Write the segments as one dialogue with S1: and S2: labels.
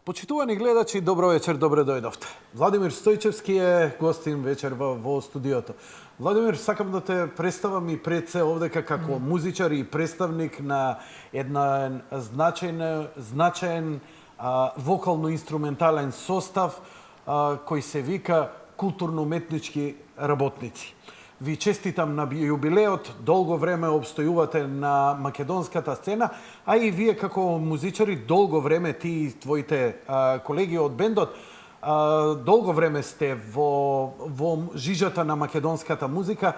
S1: Почитувани гледачи, добро вечер, добре дојдовте. Владимир Стојчевски е гостин вечер во студиото. Владимир, сакам да те представам и пред се овдека како музичар и представник на една значаен вокално-инструментален состав кој се вика културно-уметнички работници. Ви честитам на јубилеот, долго време обстојувате на македонската сцена, а и вие како музичари долго време, ти и твоите колеги од бендот, долго време сте во жижата на македонската музика,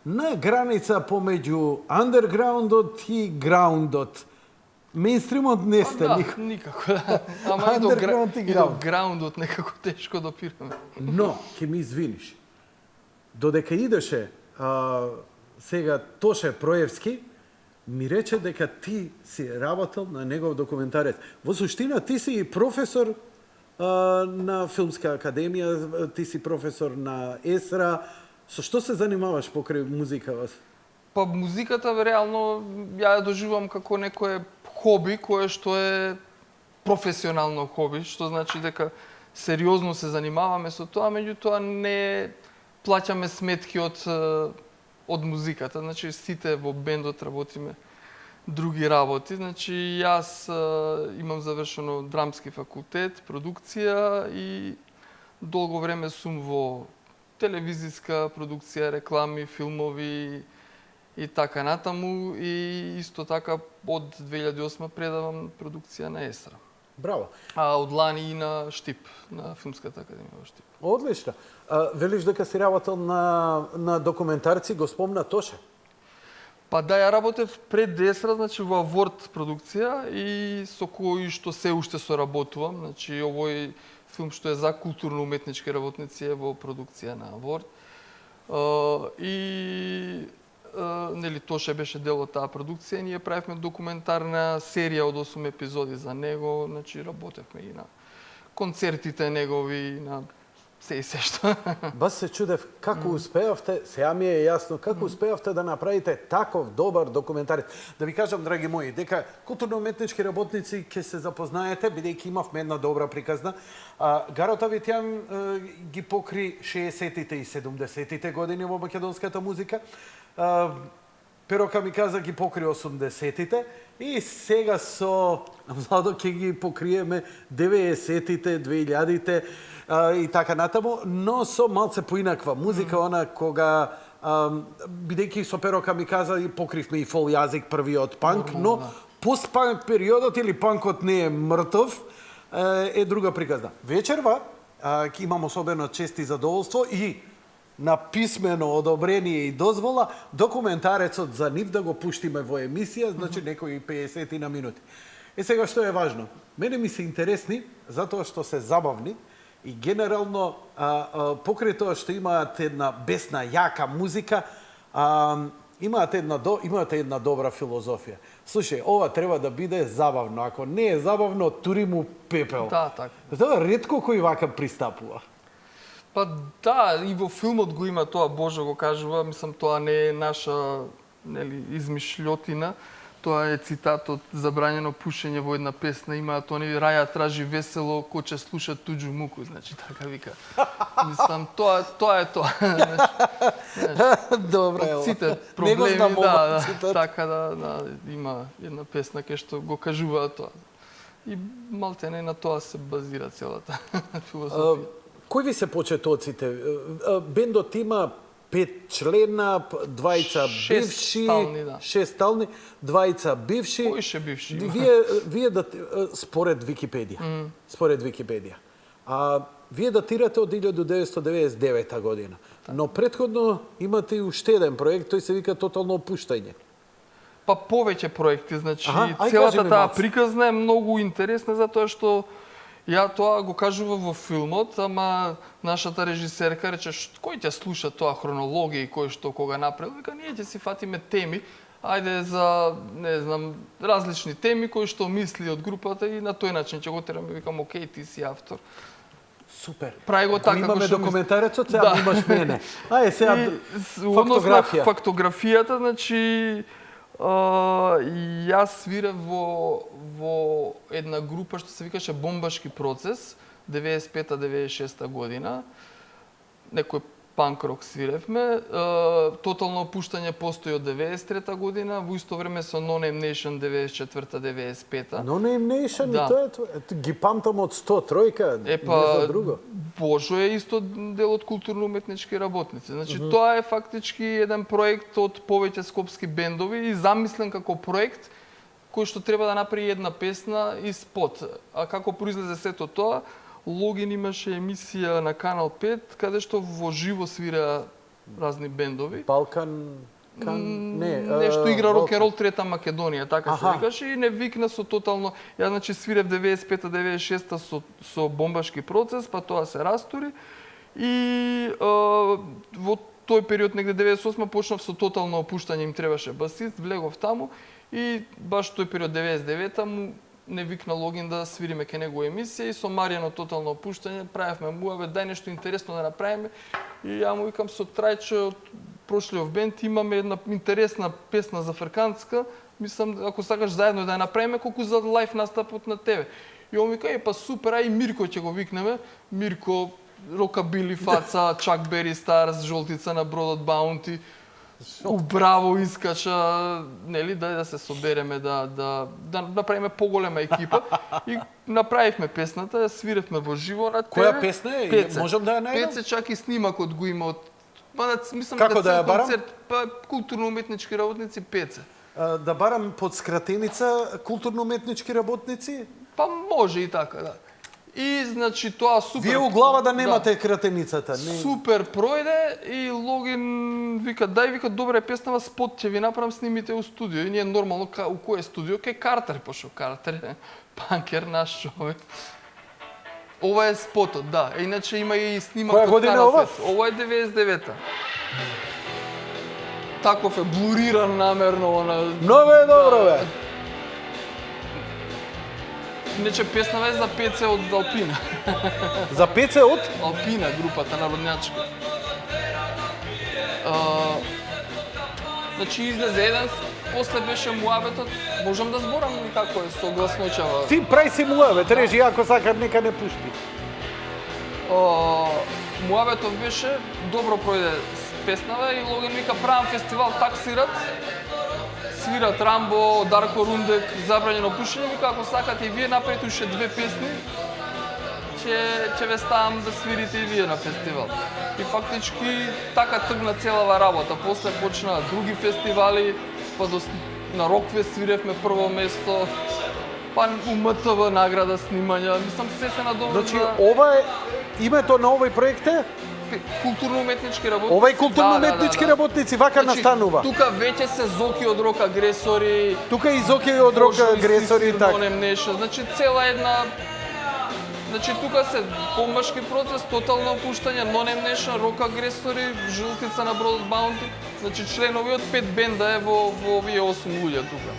S1: на граница помеѓу андерграундот и граундот. Меинстримот не сте никако.
S2: Никако, да. Ама и до граундот некако тешко допираме.
S1: Но, ќе ми извиниш, додека идеше сега Тоше Проевски, ми рече дека ти си работел на негов документарец. Во суштина, ти си и професор на Филмска академија, ти си професор на ЕСРА. Со што се занимаваш покрај музика вас?
S2: Па музиката реално ја доживувам како некое хоби кое што е професионално хоби, што значи дека сериозно се занимаваме со тоа, меѓутоа не плаќаме сметки од музиката. Значи сите во бендот работиме други работи. Значи јас имам завршено драмски факултет, продукција и долго време сум во телевизиска продукција, реклами, филмови и така натаму, и исто така од 2008 предавам продукција на ЕСРА.
S1: Браво.
S2: А од лани и на Штип, на Филмската академија во Штип.
S1: Одлично. Велиш дека си работел на документарци, го спомна Тоше.
S2: Па да, ја работев пред ЕСРА, значи во Ворд продукција и со кој што се уште соработувам. Значи овој филм што е за културно-уметнички работници е во продукција на Ворд. Нели Тоше беше дел од таа продукција, ние правевме документарна серија од 8 епизоди за него, значи работевме и на концертите негови, на се и се што.
S1: Бас се чудев како успеавте, сега ми е јасно, како успеавте да направите таков добар документарец. Да ви кажам, драги мои, дека културно-уметнички работници ќе се запознаете, бидејќи имавме една добра приказна. Гарот Авитјан ги покри 60-тите и 70-тите години во македонската музика. Перо Камиказа ги покри 80-тите и сега со Владо ќе ги покриеме 90-тите, 2000-тите и така натаму, но со малце поинаква музика, она кога бидејќи со Перо Камиказа покривме и фол јазик, првиот панк, но постпанк периодот или панкот не е мртов, е друга приказна. Вечерва ќе имам особено чест и задоволство и на писмено одобрение и дозвола документарецот за нив да го пуштиме во емисија, значи некои 50 на минути. Сега што е важно? Мене ми се интересни затоа што се забавни и генерално покрај тоа што имаат една бесна, јака музика, имаат една добра филозофија. Слушај, ова треба да биде забавно. Ако не е забавно, тури му пепел.
S2: Да, така.
S1: Тоа ретко кој вака пристапува.
S2: Па да, и во филмот го има тоа, Божо го кажува, мислам тоа не е наша измишлјотина, тоа е цитат од Забранено пушење во една песна, имаат они раја тражи весело, кој ќе слуша туѓу муку, значи така вика. Мислам тоа е тоа.
S1: Добре,
S2: сите проблеми, така да, има една песна кај што го кажува тоа. И малтене на тоа се базира целата филозофија.
S1: Кои ви се почетоците? Бендот има 5 члена, двајца бивши, 6 стални, двајца бивши.
S2: Кои ше бивши?
S1: Вие според Википедија. Според Википедија. Вие датирате од 1999 година. Но претходно имате и уште еден проект, тој се вика Тотално опуштање.
S2: Па повеќе проекти, значи целата таа приказна е многу интересна затоа што ја тоа го кажува во филмот, ама нашата режисерка рече, кој ќе слуша тоа хронологија и кој што кога направил, вика ние ќе си фатиме теми, ајде за, не знам, различни теми кои што мисли од групата и на тој начин ќе го тераме, викам, окей, ти си автор.
S1: Супер.
S2: Прави го така
S1: имаме документарецот, сега имаш мене. Сега фактографија.
S2: Фактографијата, значи И јас свирев во една група што се викаше Бомбашки процес, 95-96 година. Некој панк рок свиревме. Тотално опуштање постои од 93 година, во исто време со No Name Nation 94-95.
S1: No Name Nation,
S2: Да.
S1: и тоа е, ги памтам од 103-ка, не за друго.
S2: Божо е исто дел од културно-уметнички работници. Значи, тоа е фактички еден проект од повеќе скопски бендови и замислен како проект кој што треба да направи една песна и спот. А како произлезе сето тоа? Логин имаше емисија на Канал 5, каде што во живо свира разни бендови.
S1: Балкан...
S2: Нешто игра рок-н-рол Трета Македонија, така се
S1: Аха.
S2: викаше, и не викна со тотално... Ја, значи, свирев 95-96 со Бомбашки процес, па тоа се растури. И во тој период, негде 98 почнав со тотално опуштање, им требаше басист, влегов таму и баш тој период 99-та му не викна Логин да свириме ке него емисија и со Маријано тотално опуштање правевме муаве, дај нешто интересно да направиме и ја му викам со Трајчо од прошлиот бенд имаме една интересна песна за фркантска, мислам ако сакаш заедно да ја направиме колку за лајф настапот на тебе. И он вика, па супер, ај Мирко ќе го викнеме. Мирко, рокабили фаца, Чак Бери Старс, жолтица на бродот Баунти. Убраво искача, нели, да се собереме да направиме поголема екипа и направивме песната, ја свиревме во живо на тебе.
S1: Која песна е?
S2: Пеце.
S1: Можам да ја најдам?
S2: Пеце, чак и снимакот го има од мислам
S1: Како да ја
S2: цел
S1: барам?
S2: концерт, па културно-уметнички работници Пеце.
S1: Да барам под скратеница културно-уметнички работници?
S2: Па може и така, да. И значи тоа супер.
S1: Вие у глава да немате кратеницата, не?
S2: Супер пројде и Логин вика, дај вика добра е песнава, спот ќе ви направам, снимите у студио. И ние нормално у кој студио? Кај Картер, пошо Картер, панкер наш човек. Ова е спотот, да. Иначе има и снимак
S1: Која
S2: од
S1: година
S2: Канал
S1: ова?
S2: 5. Ова е 99-та. Таков е блуриран намерно на...
S1: Много е добро, бе.
S2: Иначе песнава е за Пеце од Алпина.
S1: За Пеце од?
S2: Алпина, групата народњачка. Значи излезе еден, после беше муабетот, можам да зборам како е со гласноќава.
S1: Ти прај си муаве, режи, ако сакат нека не пушти.
S2: Муабетот беше, добро пројде песнава и Логин вика правам фестивал таксират, свират Рамбо, Дарко Рундек, забрањено пушење, вика ако сакате и вие направите уште две песни, ќе ве ставам да свирите и вие на фестивал. И фактички така тргна целава работа. После почна други фестивали, па на Рокфест свиревме прво место, па у МТВ награда снимања. Мислам се надоврза.
S1: Значи, ова е името на овој проект е?
S2: Културно-уметнички работници.
S1: Ова е културно-уметнички работници, вака настанува.
S2: Тука веќе се Зоки од Рок Агресори.
S1: Тука и Зоки од Рок Агресори, така.
S2: Значи цела една... Значи тука се Бомбашки процес, тотално опуштање, No Name Nation, Рок Агресори, жолтица на бродот Баунти. Значи членови од 5 бенда е во овие 8 луѓе тука.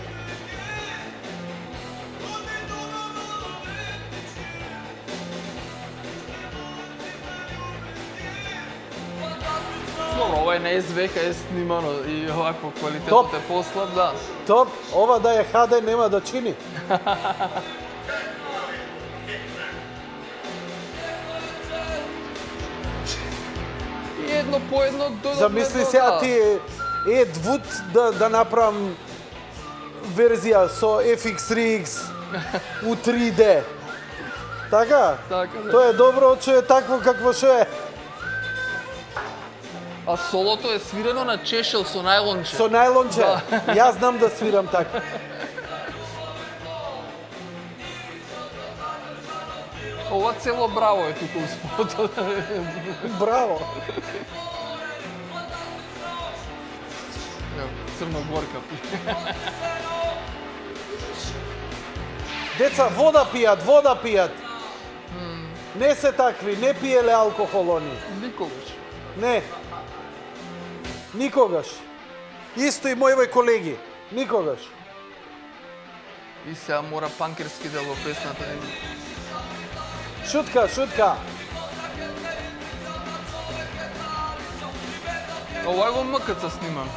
S2: Добро, ова е на СВХ е снимано и овако квалитетот е послаб, да.
S1: Топ, ова да е HD нема да чини.
S2: И едно по едно дојдовме
S1: Замисли сега ти Ед Вуд да направам верзија со FX Riggs у 3D. Така?
S2: Така, да.
S1: Тоа е добро, че е такво какво што е.
S2: А солото е свирено на чешел со најлонче.
S1: Со најлонче.
S2: Да.
S1: Јас знам да свирам така.
S2: Ова цело браво е тука у спотот.
S1: Браво.
S2: Црногорка.
S1: Деца, вода пијат. Не се такви, не пиеле алкохол они.
S2: Никогаш.
S1: Не. Никогаш. Исто и мојови колеги. Никогаш.
S2: И сега мора панкерски дел во песната.
S1: Шутка.
S2: Ова е во МКЦ снимам.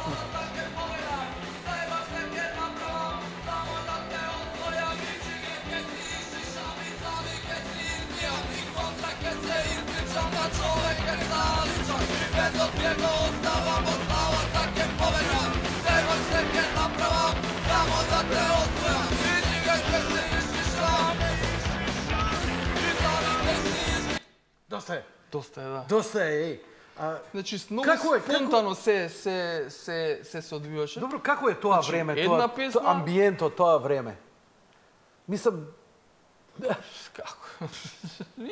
S1: Доста е.
S2: Доста е, да.
S1: Доста е, еј.
S2: Значи, многу
S1: Како е,
S2: спонтано се одвиваше.
S1: Добро, како е тоа
S2: Значи,
S1: време,
S2: една
S1: тоа,
S2: песна-
S1: амбиентот тоа време? Мислам,
S2: Како?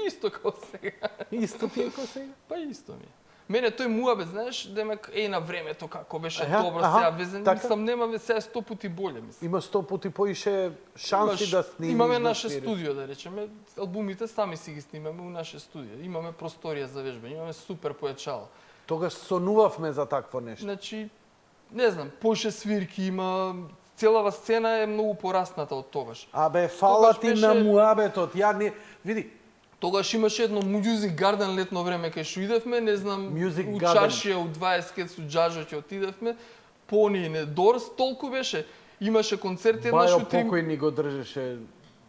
S2: Исто како сега.
S1: исто ти е кој сега?
S2: Па исто ми е. Мене тој муабет, знаеш, демек на времето како беше
S1: Аха,
S2: добро,
S1: аха,
S2: сега везен,
S1: така.
S2: мислам нема ве сега 100 пати боле, мислам.
S1: Има 100 пати поише шанси да снимиш.
S2: Имаме
S1: да
S2: наше
S1: свириш.
S2: студио, да речеме, албумите сами си ги снимаме у наше студио. Имаме просторија за вежбање, имаме супер појачало.
S1: Тогаш сонувавме за такво нешто.
S2: Значи, не знам, поише свирки има, целава сцена е многу порасната од тогаш.
S1: Абе, фала
S2: Тогаш
S1: ти
S2: беше-
S1: на муабетот. Ја не... Види,
S2: Тогаш имаше едно Music Garden летно време кај што идевме, не знам,
S1: Music
S2: у
S1: Garden.
S2: чашија, у 20 кет со джажо ќе отидевме, пони не Дорс, толку беше. Имаше концерти еднаш
S1: Бајо
S2: у три...
S1: покој ни го држеше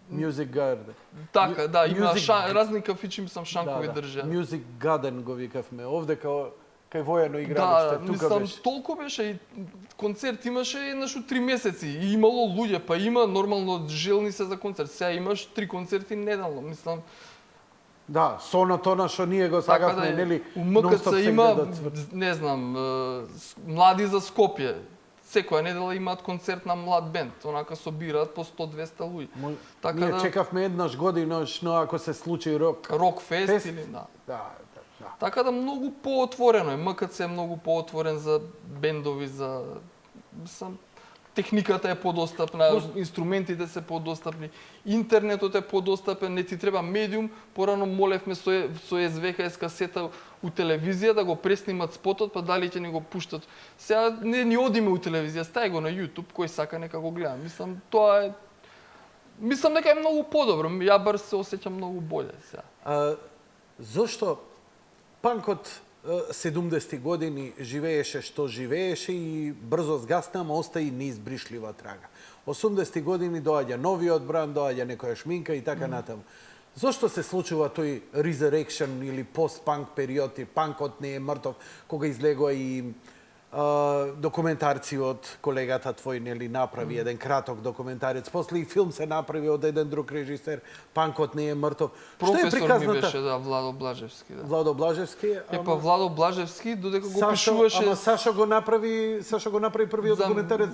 S1: Music Garden.
S2: Така, да, има
S1: Music-
S2: разни кафичи, мислам, шанкови држа.
S1: Music Garden го викавме. Овде кај воено
S2: Да,
S1: игралиште, тука
S2: мислам,
S1: беше.
S2: толку беше и концерт имаше еднаш у 3 месеци и имало луѓе, па има нормално желни се за концерт. Сега имаш 3 концерти неделно, мислам.
S1: Да, сонотона што ние го
S2: Така
S1: сакавме, нели?
S2: у МКЦ
S1: нон-стоп сега
S2: има,
S1: да цврти.
S2: не знам, млади за Скопје. Секоја недела имаат концерт на млад бенд, онака собираат по 100-200 луѓе. Така
S1: Ние
S2: да
S1: чекавме еднаш годиношно ако се случи рок.
S2: рок фест
S1: Фест.
S2: или да.
S1: Да.
S2: Така да многу поотворено е. МКЦ е многу поотворен за бендови, за мислам, техниката е подостапна, инструментите се подостапни, интернетот е подостапен, не ти треба медиум. Порано молевме со SVHS касета у телевизија да го преснимат спотот, па дали ќе ни го пуштат. Сега не ни одиме у телевизија, стај го на YouTube, кој сака нека го гледа. Мислам дека е многу подобро. Ја бар се осеќам многу боле сега.
S1: Зошто панкот 70-ти години живееше што живееше и брзо згасна, ама остаи неизбришлива трага. 80-ти години доаѓа новиот бранд, доаѓа некоја шминка и така натаму. Зошто се случува тој resurrection или пост-панк период, и панкот не е мртов, кога излегува и документарци од колегата твој, нели, направи еден краток документарец. После и филм се направи од еден друг режисер, панкот не е мртов.
S2: Професор ми беше, да, Владо Блажевски, да.
S1: Владо Блажевски.
S2: Па Владо Блажевски, додека го
S1: Сашо,
S2: пишуваше...
S1: ама Сашо го направи првиот
S2: За-
S1: документарец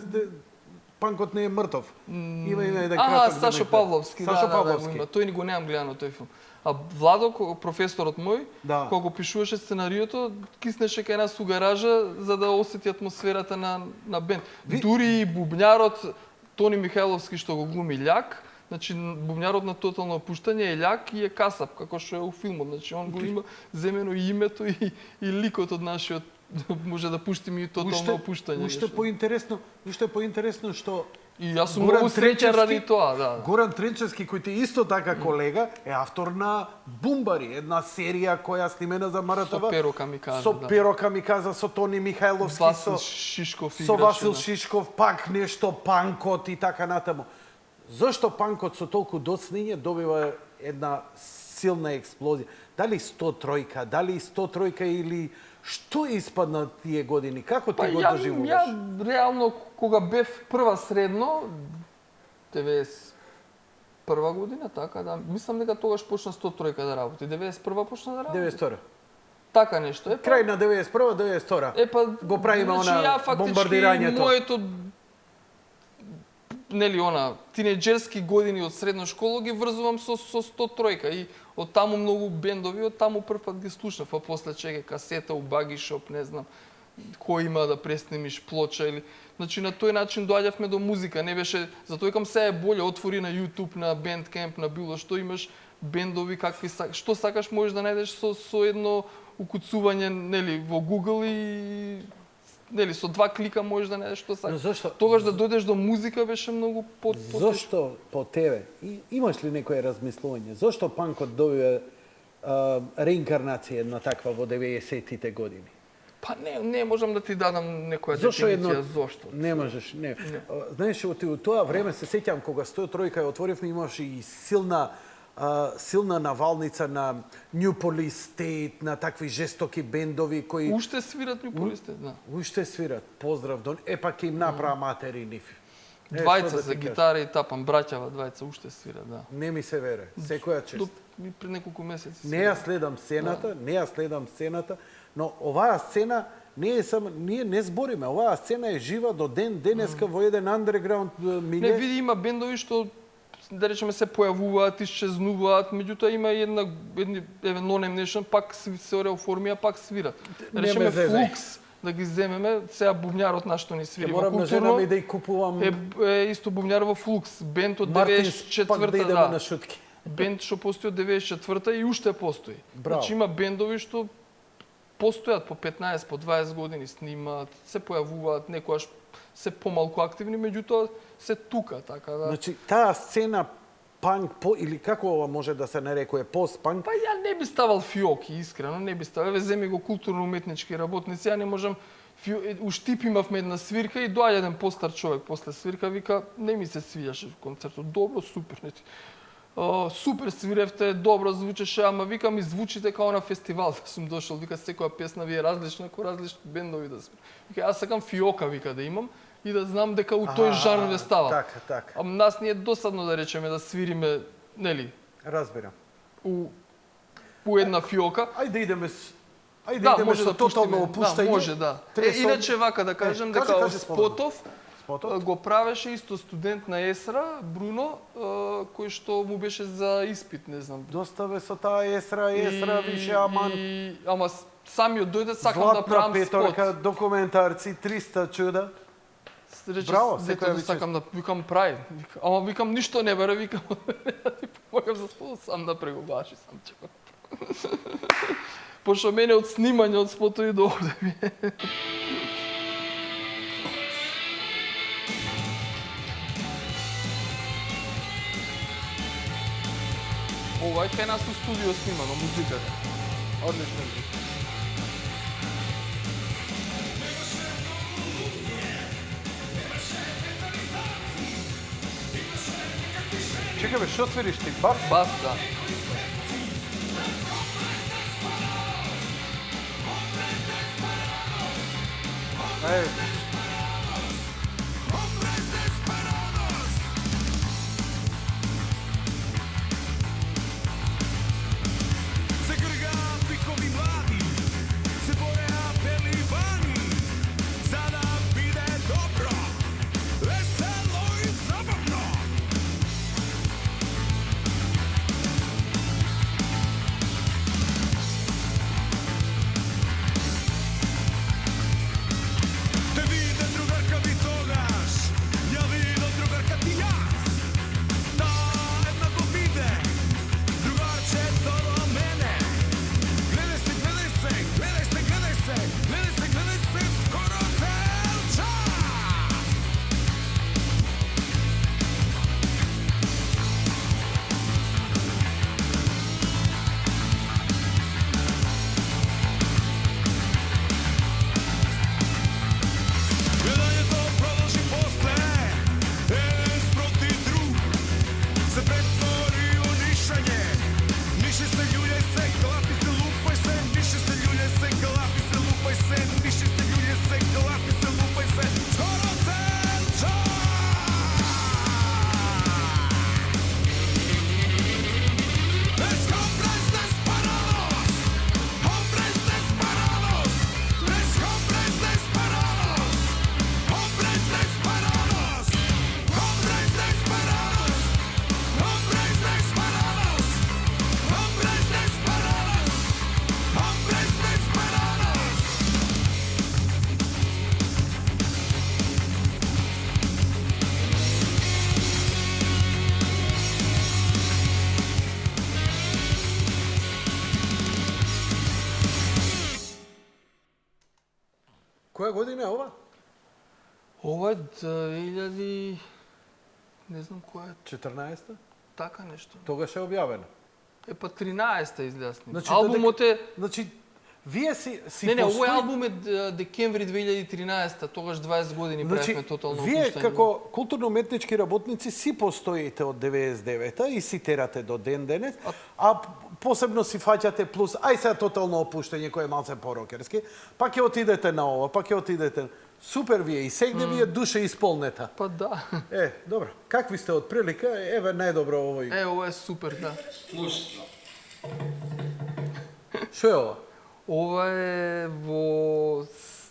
S1: панкот не е мртов. Има еден
S2: Аха,
S1: краток
S2: Сашо
S1: документар.
S2: Павловски,
S1: Сашо
S2: да,
S1: Павловски.
S2: го има. Тој ни го немам гледано тој филм. А Владо, професорот мој,
S1: Да.
S2: кога го пишуваше сценариото, киснеше кај нас у гаража за да осети атмосферата на бенд. Дури и бубњарот Тони Михајловски што го глуми Љак, значи бубњарот на Тотално опуштање е Љак и е Касап, како што е у филмот. Значи он го има земено и името и ликот од нашиот може да пуштиме и Тотално опуштање.
S1: Уште поинтересно што
S2: И јас сум
S1: Горан
S2: многу среќен
S1: Тренчевски-
S2: ради тоа, да.
S1: Горан Тренчевски, кој ти е исто така колега, е автор на Бумбари, една серија која снимена за МРТВ.
S2: Со Перо Камиказа,
S1: Со
S2: да.
S1: Перо Камиказа, со Тони Михајловски,
S2: Васил
S1: со
S2: Шишков
S1: со
S2: играше.
S1: Васил
S2: да.
S1: Шишков, пак нешто панкот и така натаму. Зошто панкот со толку доцнење добива една силна експлозија? Дали 103-ка, дали 103-ка или што испадна тие години? Како ти го
S2: Ја
S1: доживуваш?
S2: реално кога бев прва средно 91 година, така да, мислам дека тогаш почна 103 да работи. 91 почна да работи.
S1: 92.
S2: Така нешто е.
S1: Крај на 91 92.
S2: Епа
S1: го правиме она
S2: ја фактички
S1: бомбардирањето.
S2: моето нели она тинеџерски години од средна школа ги врзувам со 103 и од таму многу бендови, од таму првпат ги слушнав, а после чега касета у Багишоп, не знам кој има да преснимиш плоча или значи на тој начин доаѓавме до музика, не беше затоа викам се е боле отвори на YouTube, на Bandcamp, на било што имаш бендови какви што сакаш можеш да најдеш со едно укуцување нели во Google и нели со 2 клика можеш да најдеш што
S1: Но
S2: сакаш.
S1: зошто?
S2: Тогаш да дојдеш до музика беше многу
S1: Зошто по тебе? Имаш ли некое размислување? Зошто панкот добива реинкарнација на таква во 90-тите години?
S2: Па не можам да ти дадам некоја
S1: Зошто
S2: дефиниција зошто.
S1: Не можеш, не. Знаеш, у тоа време се сеќам кога 103 ја отворивме, имаше и силна навалница на New Police State, на такви жестоки бендови кои
S2: Уште свират ни полисте, да.
S1: уште свират. Поздрав до епак им направа матери нив.
S2: Двајца за гитара и тапам, браќава двајца уште свират, да.
S1: Не ми се вере. Секоја чест.
S2: и пред неколку месеци.
S1: Не ја следам сцената, но оваа сцена не е само, ние не збориме, оваа сцена е жива до ден денеска во еден андерграунд миле.
S2: Не, види, има бендови што да речеме се појавуваат, исчезнуваат, меѓутоа има едни евенонем нешто, пак се реоформија, пак свират. Да речеме Флукс, да ги земеме, сега бубњарот на што ни свири во
S1: културно. Морам на жена ми да ја купувам.
S2: Е исто бубњар во Флукс, бенд од
S1: Мартинс,
S2: 94-та,
S1: пак да идеме на шутки.
S2: Бенд што постои од 94-та и уште постои.
S1: Браво.
S2: Значи има бендови што постојат по 15, по 20 години, снимаат, се појавуваат, некојаш се помалку активни, меѓутоа се тука, така да.
S1: Значи, таа сцена панк, или како ова може да се нарекува, пост-панк?
S2: Па ја не би ставал фиоки, искрено, не би ставал. Еве, земи го културно-уметнички работници, ја не можам, уштип имавме една свирка и доаѓа еден постар човек после свирка, вика, не ми се свиѓаше концертот, добро, супер, супер свиревте, добро звучеше, ама вика ми звучите као на фестивал да сум дошол, вика секоја песна ви е различна, како различни бендови да свирам. Вика, јас сакам фиока, вика, да имам и да знам дека у тој жанр ве става.
S1: Така.
S2: Ама нас ни е досадно да речеме да свириме, нели?
S1: Разбирам.
S2: У една фиока.
S1: Ајде идеме
S2: може
S1: со
S2: да
S1: тотално опуштање.
S2: Да, може, да. Иначе вака да кажем дека Спотов го правеше исто студент на ЕСРА, Бруно, кој што му беше за испит, не знам.
S1: Доставе со таа ЕСРА више аман.
S2: Ама самиот дојде, сакам да правам спот.
S1: Златна петорка, документарци, 300 чуда. Браво,
S2: секој сакам да викам прави. Ама викам ништо не бере, викам да ти помогам за спот, сам да преговараш, сам ќе го. Пошто мене од снимање од спотови до овде ми е. Ова е кај нас у студио снимано, музиката. Одлична музика.
S1: Чекай бе, што свириш ти? Бас?
S2: Бас, да.
S1: Која година е ова?
S2: Ова е 2000... не знам која е.
S1: 14-та?
S2: Така нешто.
S1: Тогаш е објавено.
S2: Па 13-та излезни.
S1: Значи,
S2: албумот е...
S1: Значи, вие си
S2: Не, овој албум е декември 2013-та, тогаш 20 години правевме тотално опуштање.
S1: Вие како културно-уметнички работници си постоите од 99-та и си терате до ден денес, а посебно си фаќате плюс, ај сега тотално опуштање кој е малце порокерски, па ќе отидете на ова, па ќе отидете... Супер вие и сегде вие душа исполнета.
S2: Па да.
S1: Добро. Какви сте од прилика? Еве најдобро овој.
S2: Ова е супер, да.
S3: Слушајте.
S1: Што е ова?
S2: Ова е во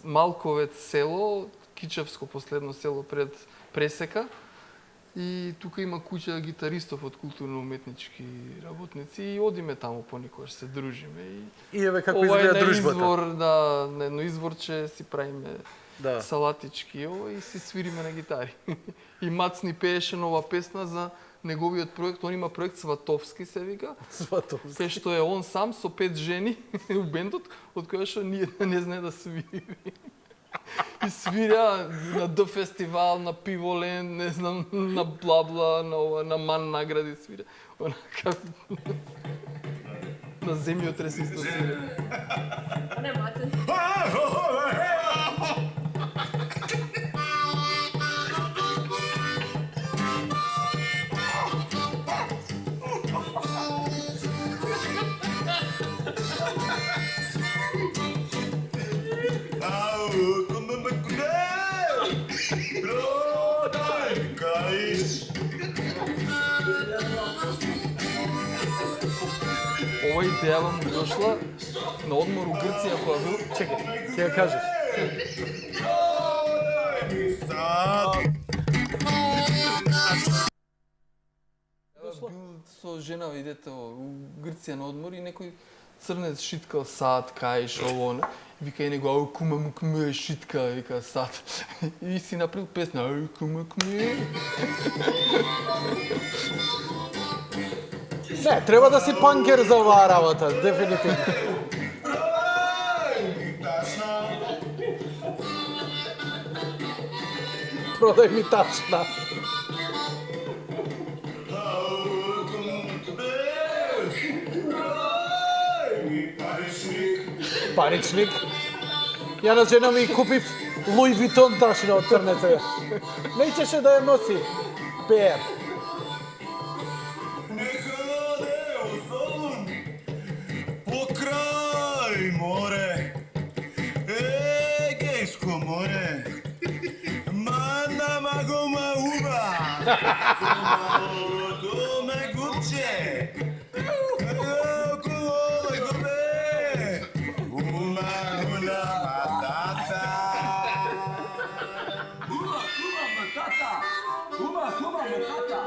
S2: Малковец село, Кичевско последно село пред Пресека. И тука има куќа гитаристов од културно-уметнички работници и одиме таму понекогаш, се дружиме.
S1: И еве како
S2: ова
S1: изгледа
S2: е на
S1: дружбата.
S2: извор, на едно изворче си правиме салатички и си свириме на гитари. И Мацни пееше нова песна за неговиот проект. Он има проект Сватовски се вика.
S1: Сватовски.
S2: Се што е он сам со 5 жени у бендот, од која што не знае да свири. И свиря на Д фестивал, на Пиволен, не знам, на Блабла, на Ман награди свиря. Онака на земјотрес исто свиря.
S3: Не, Мацен.
S2: Ова идејава му дошла на одмор у Грција која бил...
S1: Чекај, ќе ја кажеш.
S2: Бил со жена, идете у Грција на одмор и некој црнец шиткал сад, каиш, ово, она. Вика и него, ау, кума му кме шитка, вика сад. И си направил песна, ау, кума кме.
S1: Не, треба да си панкер за оваа работа, дефинитивно. Продај ми тачна. Паричник. Ја на жена ми купив Луи Витон тачна од црнеца. Не ичеше да ја носи. Пеер.
S4: Покрај море, Егејско море, мана магома уба, доме гуче, около гобе, ума гуна матата. Ума матата, ума матата,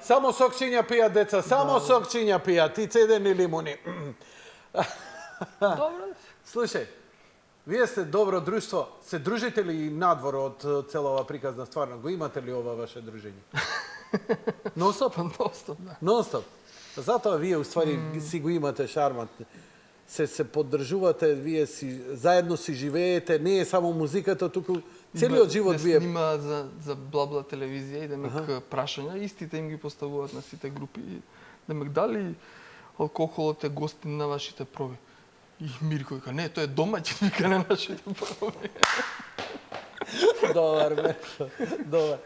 S1: Само сокчиња пијат деца, само сокчиња пијат и цедени лимуни.
S2: Добро.
S1: Слушај, вие сте добро друштво, се дружите ли надвор од цела ова приказна стварно? Го имате ли ова ваше дружење? Нонстоп?
S2: Нонстоп, да.
S1: Нонстоп. Затоа вие уствари си го имате шармат. Се поддржувате, вие си заедно си живеете, не е само музиката, туку целиот живот вие...
S2: Не снима за Блабла телевизија и демек прашања, истите им ги поставуваат на сите групи. Демек дали алкохолот е гостин на вашите проби? И Мирко вика, не, тој е домаќин, вика, на нашите проби.
S1: Добар, Мирко, добар.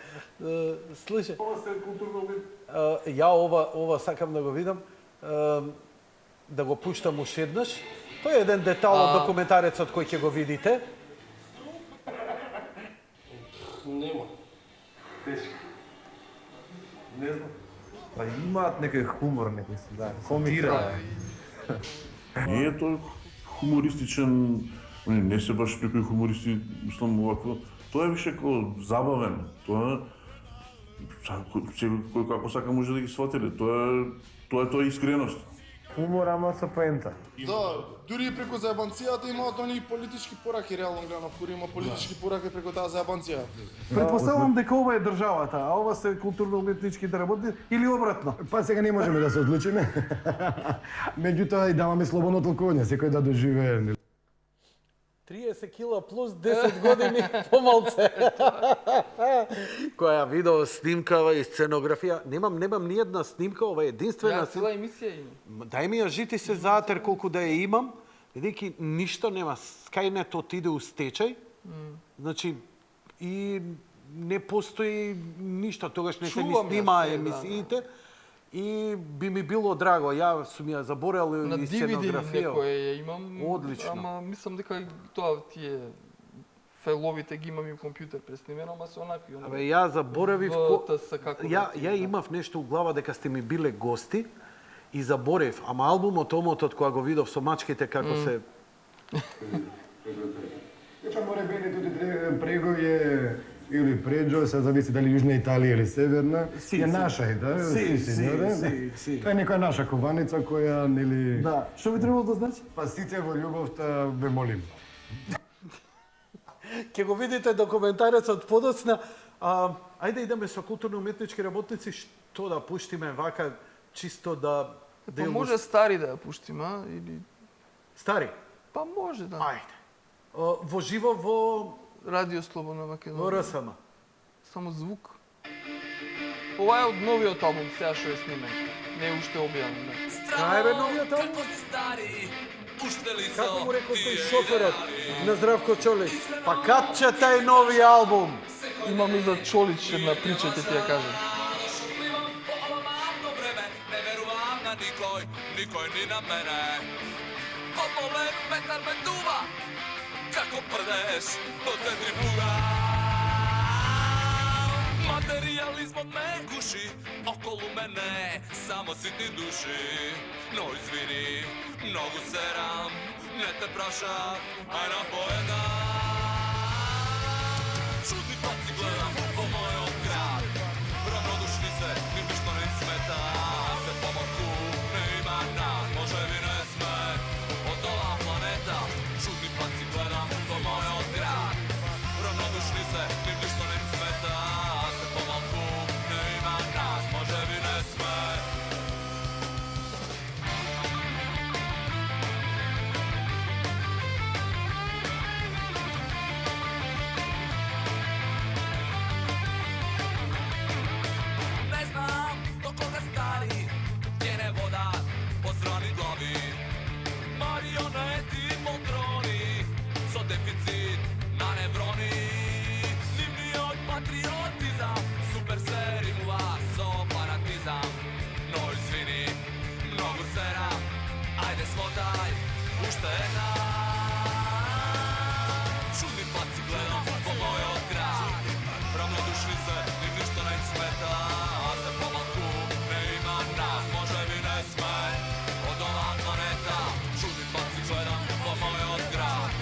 S1: Слушај, ја ова сакам да го видам, да го пуштам уште еднаш. Тој е еден детал од документарецот кој ќе го видите.
S5: Нема.
S6: Тешки. Не знам. Па имаат некој хумор, некој си, да, комира.
S7: Не е тој хумористичен, не се баш некој хумористи, мислам овако. Тоа е више како забавен. Тоа кој како сака може да ги сватиле. Тоа е искреност.
S6: Хумор, ама со поента.
S5: Да, дури и преку заебанцијата имаат оние политички пораки, реално гледано, кога има политички пораки преку таа заебанција.
S1: Предпоставувам дека ова е државата, а ова се културно-уметничките работници или обратно.
S8: Па сега не можеме да се одлучиме. Меѓутоа и даваме слободно толкување, секој да доживее.
S1: 30 кила плюс 10 години помалце. Која видео снимкава и сценографија. Немам ни една снимка, ова е единствена
S2: Ја цела емисија има.
S1: Дај ми ја жити се заатер колку да ја имам, бидејќи ништо нема. Скајнет отиде у стечај. Значи и не постои ништо, тогаш не се ни
S2: Чувам ја
S1: снима
S2: се,
S1: емисиите. И би ми било драго, ја сум ја заборел
S2: На
S1: и
S2: DVD
S1: сценографија.
S2: некоја ја имам.
S1: Одлично.
S2: Ама мислам дека тоа ти е фајловите ги имам и у компјутер преснимено, ама се онакви.
S1: Абе, ја заборавив...
S2: ВТС, како
S1: Ја имав нешто у глава дека сте ми биле гости и заборев, ама албумот омотот кога го видов со мачките како се...
S8: Че море бени туди прего е или преđo, се зависи дали Јужна Италија или Северна, е наша е, да?
S1: Си.
S8: Тоа е некоја наша кованица која, нели...
S1: Да, што би требало да значи?
S8: Па сите во љубовта ве молим.
S1: Ке го видите документарецот подоцна. Ајде идеме со културно-уметнички работници, што да пуштиме вака, чисто да...
S2: Па може стари да ја пуштиме, а? Или...
S1: Стари?
S2: Па може, да.
S1: Ајде. Во живо во...
S2: Радио Слободна Македонија.
S1: Во РСМ.
S2: Само звук. Ова е од новиот албум, сега што е снимен. Не е уште објавен, да.
S1: Кај бе новиот албум? Како му рекол тој шоферот на Здравко Чолич? Па кад ќе тај нови албум?
S2: Имам и за Чолич една прича, ќе ти ја кажам.
S9: Никој ни на мене. Помолен ветар ме дува, како прдеш до центрифуга. Материјализмот ме гуши, околу мене само ситни души. Но извини, многу серам, не те прашав, ај на поеда. Чудни паци гледам во мојот град, равнодушни се, ним ништо не им смета. Се помалку не има нас, може би не сме од ова планета. Чудни паци гледам во мојот град, равнодушни се, ним ништо не им смета. Се помалку не има нас, може би не сме. Не знам до кога стари тјене вода по зрани глави. Марионети молтрони со дефицит на неврони. Нивниот патриотизам супер се римува со фанатизам. Но извини, многу серам, ајде смотај уште една. Чудни паци гледам во мојот град, равнодушни се, ним ништо не им смета. А се помалку не има нас, може би не сме од ова планета. Чудни паци гледам во мојот град,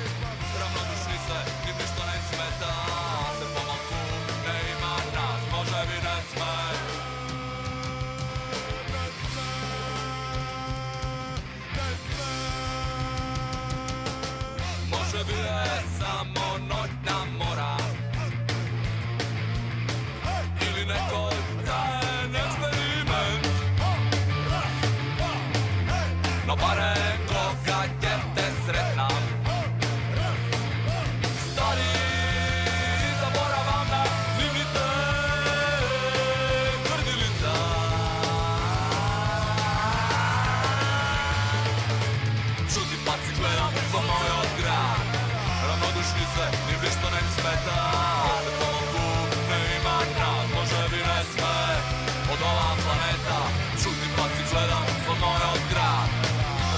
S9: равнодушни се, ним ништо не им смета. А се помалку не има нас, може би не сме. Може би е само ноќна мора, или некој таен експеримент. Но барем кога ќе те сретнам, стари, заборавам на нивните грдилица. Чудни паци гледам во мојот град, равнодушни се, ним ништо не им смета. Се помалку не има нас, може би не сме од ова планета. Чудни паци гледам во мојот град,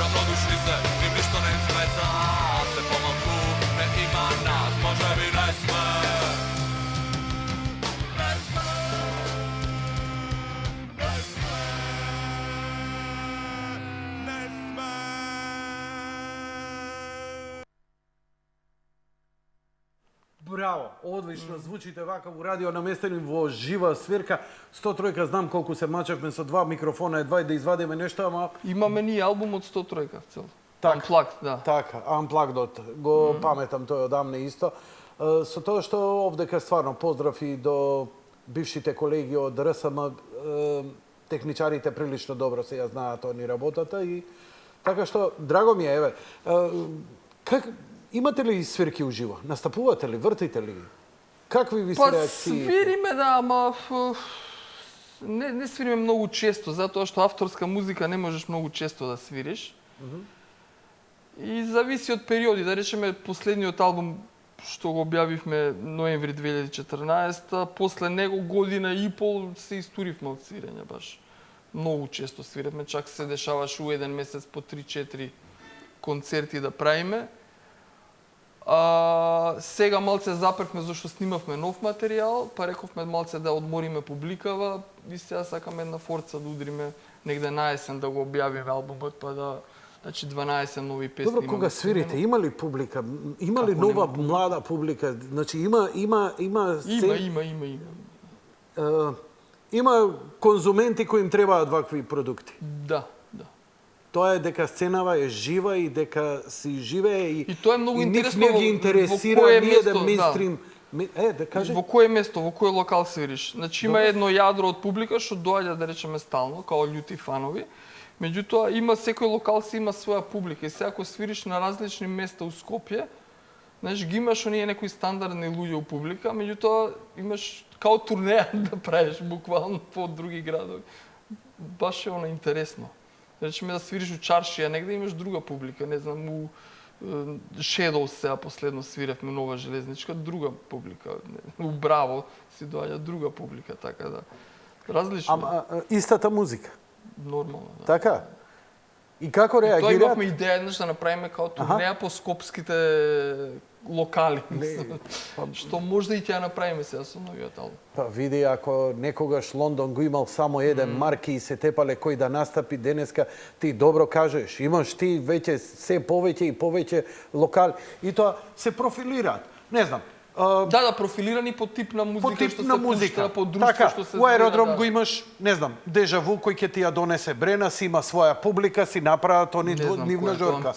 S9: равнодушни се, ним ништо не им смета. Се помалку не има нас, може би не сме. Не сме. Не сме. Не сме.
S1: Браво, одлично звучите вака во радио наместени во жива свирка. 103 знам колку се мачевме со два микрофона, едва и да извадиме нешто, ама...
S2: Имаме ни албум од 103 цел.
S1: Така.
S2: Unplugged, да.
S1: Така, Unplugged, го паметам тој одамне исто. Со тоа што овдека стварно поздрав и до бившите колеги од РСМ, техничарите прилично добро се ја знаат они работата и така што драго ми е, еве. Имате ли свирки уживо? Настапувате ли, вртите ли? Какви ви се
S2: Па
S1: реакции?
S2: свириме, да, ама не свириме многу често, затоа што авторска музика не можеш многу често да свириш. И зависи од периоди, да речеме последниот албум што го објавивме ноември 2014, после него година и пол се истуривме од свирење баш. Многу често свиревме, чак се дешаваше у еден месец по 3-4 концерти да правиме. Сега малце запрекме зашто снимавме нов материјал, па рековме малце да одмориме публикава и сега сакаме една форца да удриме негде на есен да го објавиме албумот, па да, значи 12 нови песни.
S1: Добро, кога свирите, има ли публика? Има ли нова млада публика? Значи има има конзументи кои им требаат вакви продукти.
S2: Да.
S1: Тоа е дека сценава е жива и дека си живее
S2: и тоа е многу интересно.
S1: Не ги интересира ние да мейнстрим. Да кажи.
S2: Во кое место, во кој локал свириш? Значи има едно јадро од публика што доаѓа да речеме стално, као љути фанови. Меѓутоа има секој локал си има своја публика и сега ако свириш на различни места у Скопје, знаеш ги имаш оние некои стандардни луѓе у публика, меѓутоа имаш као турнеја да правиш буквално по други градови. Баш е она интересно. Речеме да свириш у Чаршија, негде имаш друга публика, не знам, у Shadows сега последно свиревме Нова железничка, друга публика. У Браво си доаѓа друга публика, така да различно.
S1: Ама истата музика.
S2: Нормално, да.
S1: Така. И како реагираат?
S2: Тоа имавме идеја еднаш да направиме као турнеја по скопските локали. Што може да и ќе ја направиме сега со новиот албум.
S1: Па види, ако некогаш Лондон го имал само еден марки и се тепале кој да настапи денеска, ти добро кажеш, имаш ти веќе се повеќе и повеќе локали и тоа се профилираат. Не знам.
S2: Да, профилирани по тип на музика,
S1: по тип
S2: што
S1: на
S2: се
S1: музика.
S2: пушта, по друштво
S1: така,
S2: што се
S1: у аеродром
S2: збира,
S1: го имаш, не знам, Дежаву кој ќе ти ја донесе Брена, си има своја публика, си направат они нивна жорка.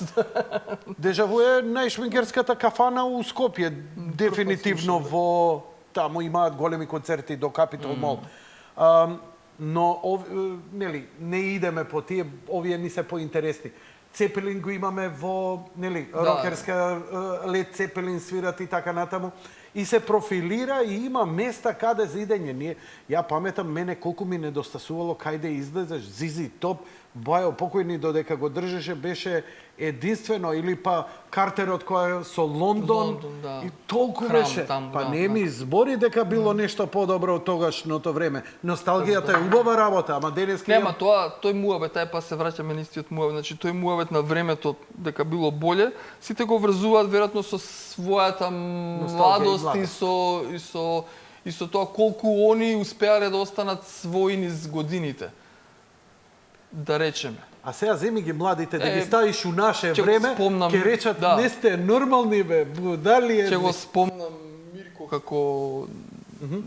S1: Дежаву е најшвингерската кафана у Скопје, дефинитивно во таму имаат големи концерти до Capitol Mall. Но нели не идеме по тие, овие ни се поинтересни. Цепелин го имаме во, нели, рокерска Лед Цепелин свират и така натаму. И се профилира и има места каде за идење. Ја паметам мене колку ми недостасувало кај да излезеш, Зизи Топ, Бајо покојни додека го држеше беше единствено, или па Картерот кој со Лондон и толку беше. Па не ми збори дека било нешто подобро од тогашното време. Носталгијата е убава работа, ама денеска
S2: нема тој муабет, па се враќаме на истиот муабет, значи тој муабет на времето дека било боле, сите го врзуваат веројатно со својата младост и со тоа колку они успеале да останат своји низ годините. Да речеме.
S1: А сега земи ги младите, да ги ставиш у наше време, ќе речат, не сте нормални бе, будали е.
S2: Ќе го спомнам Мирко како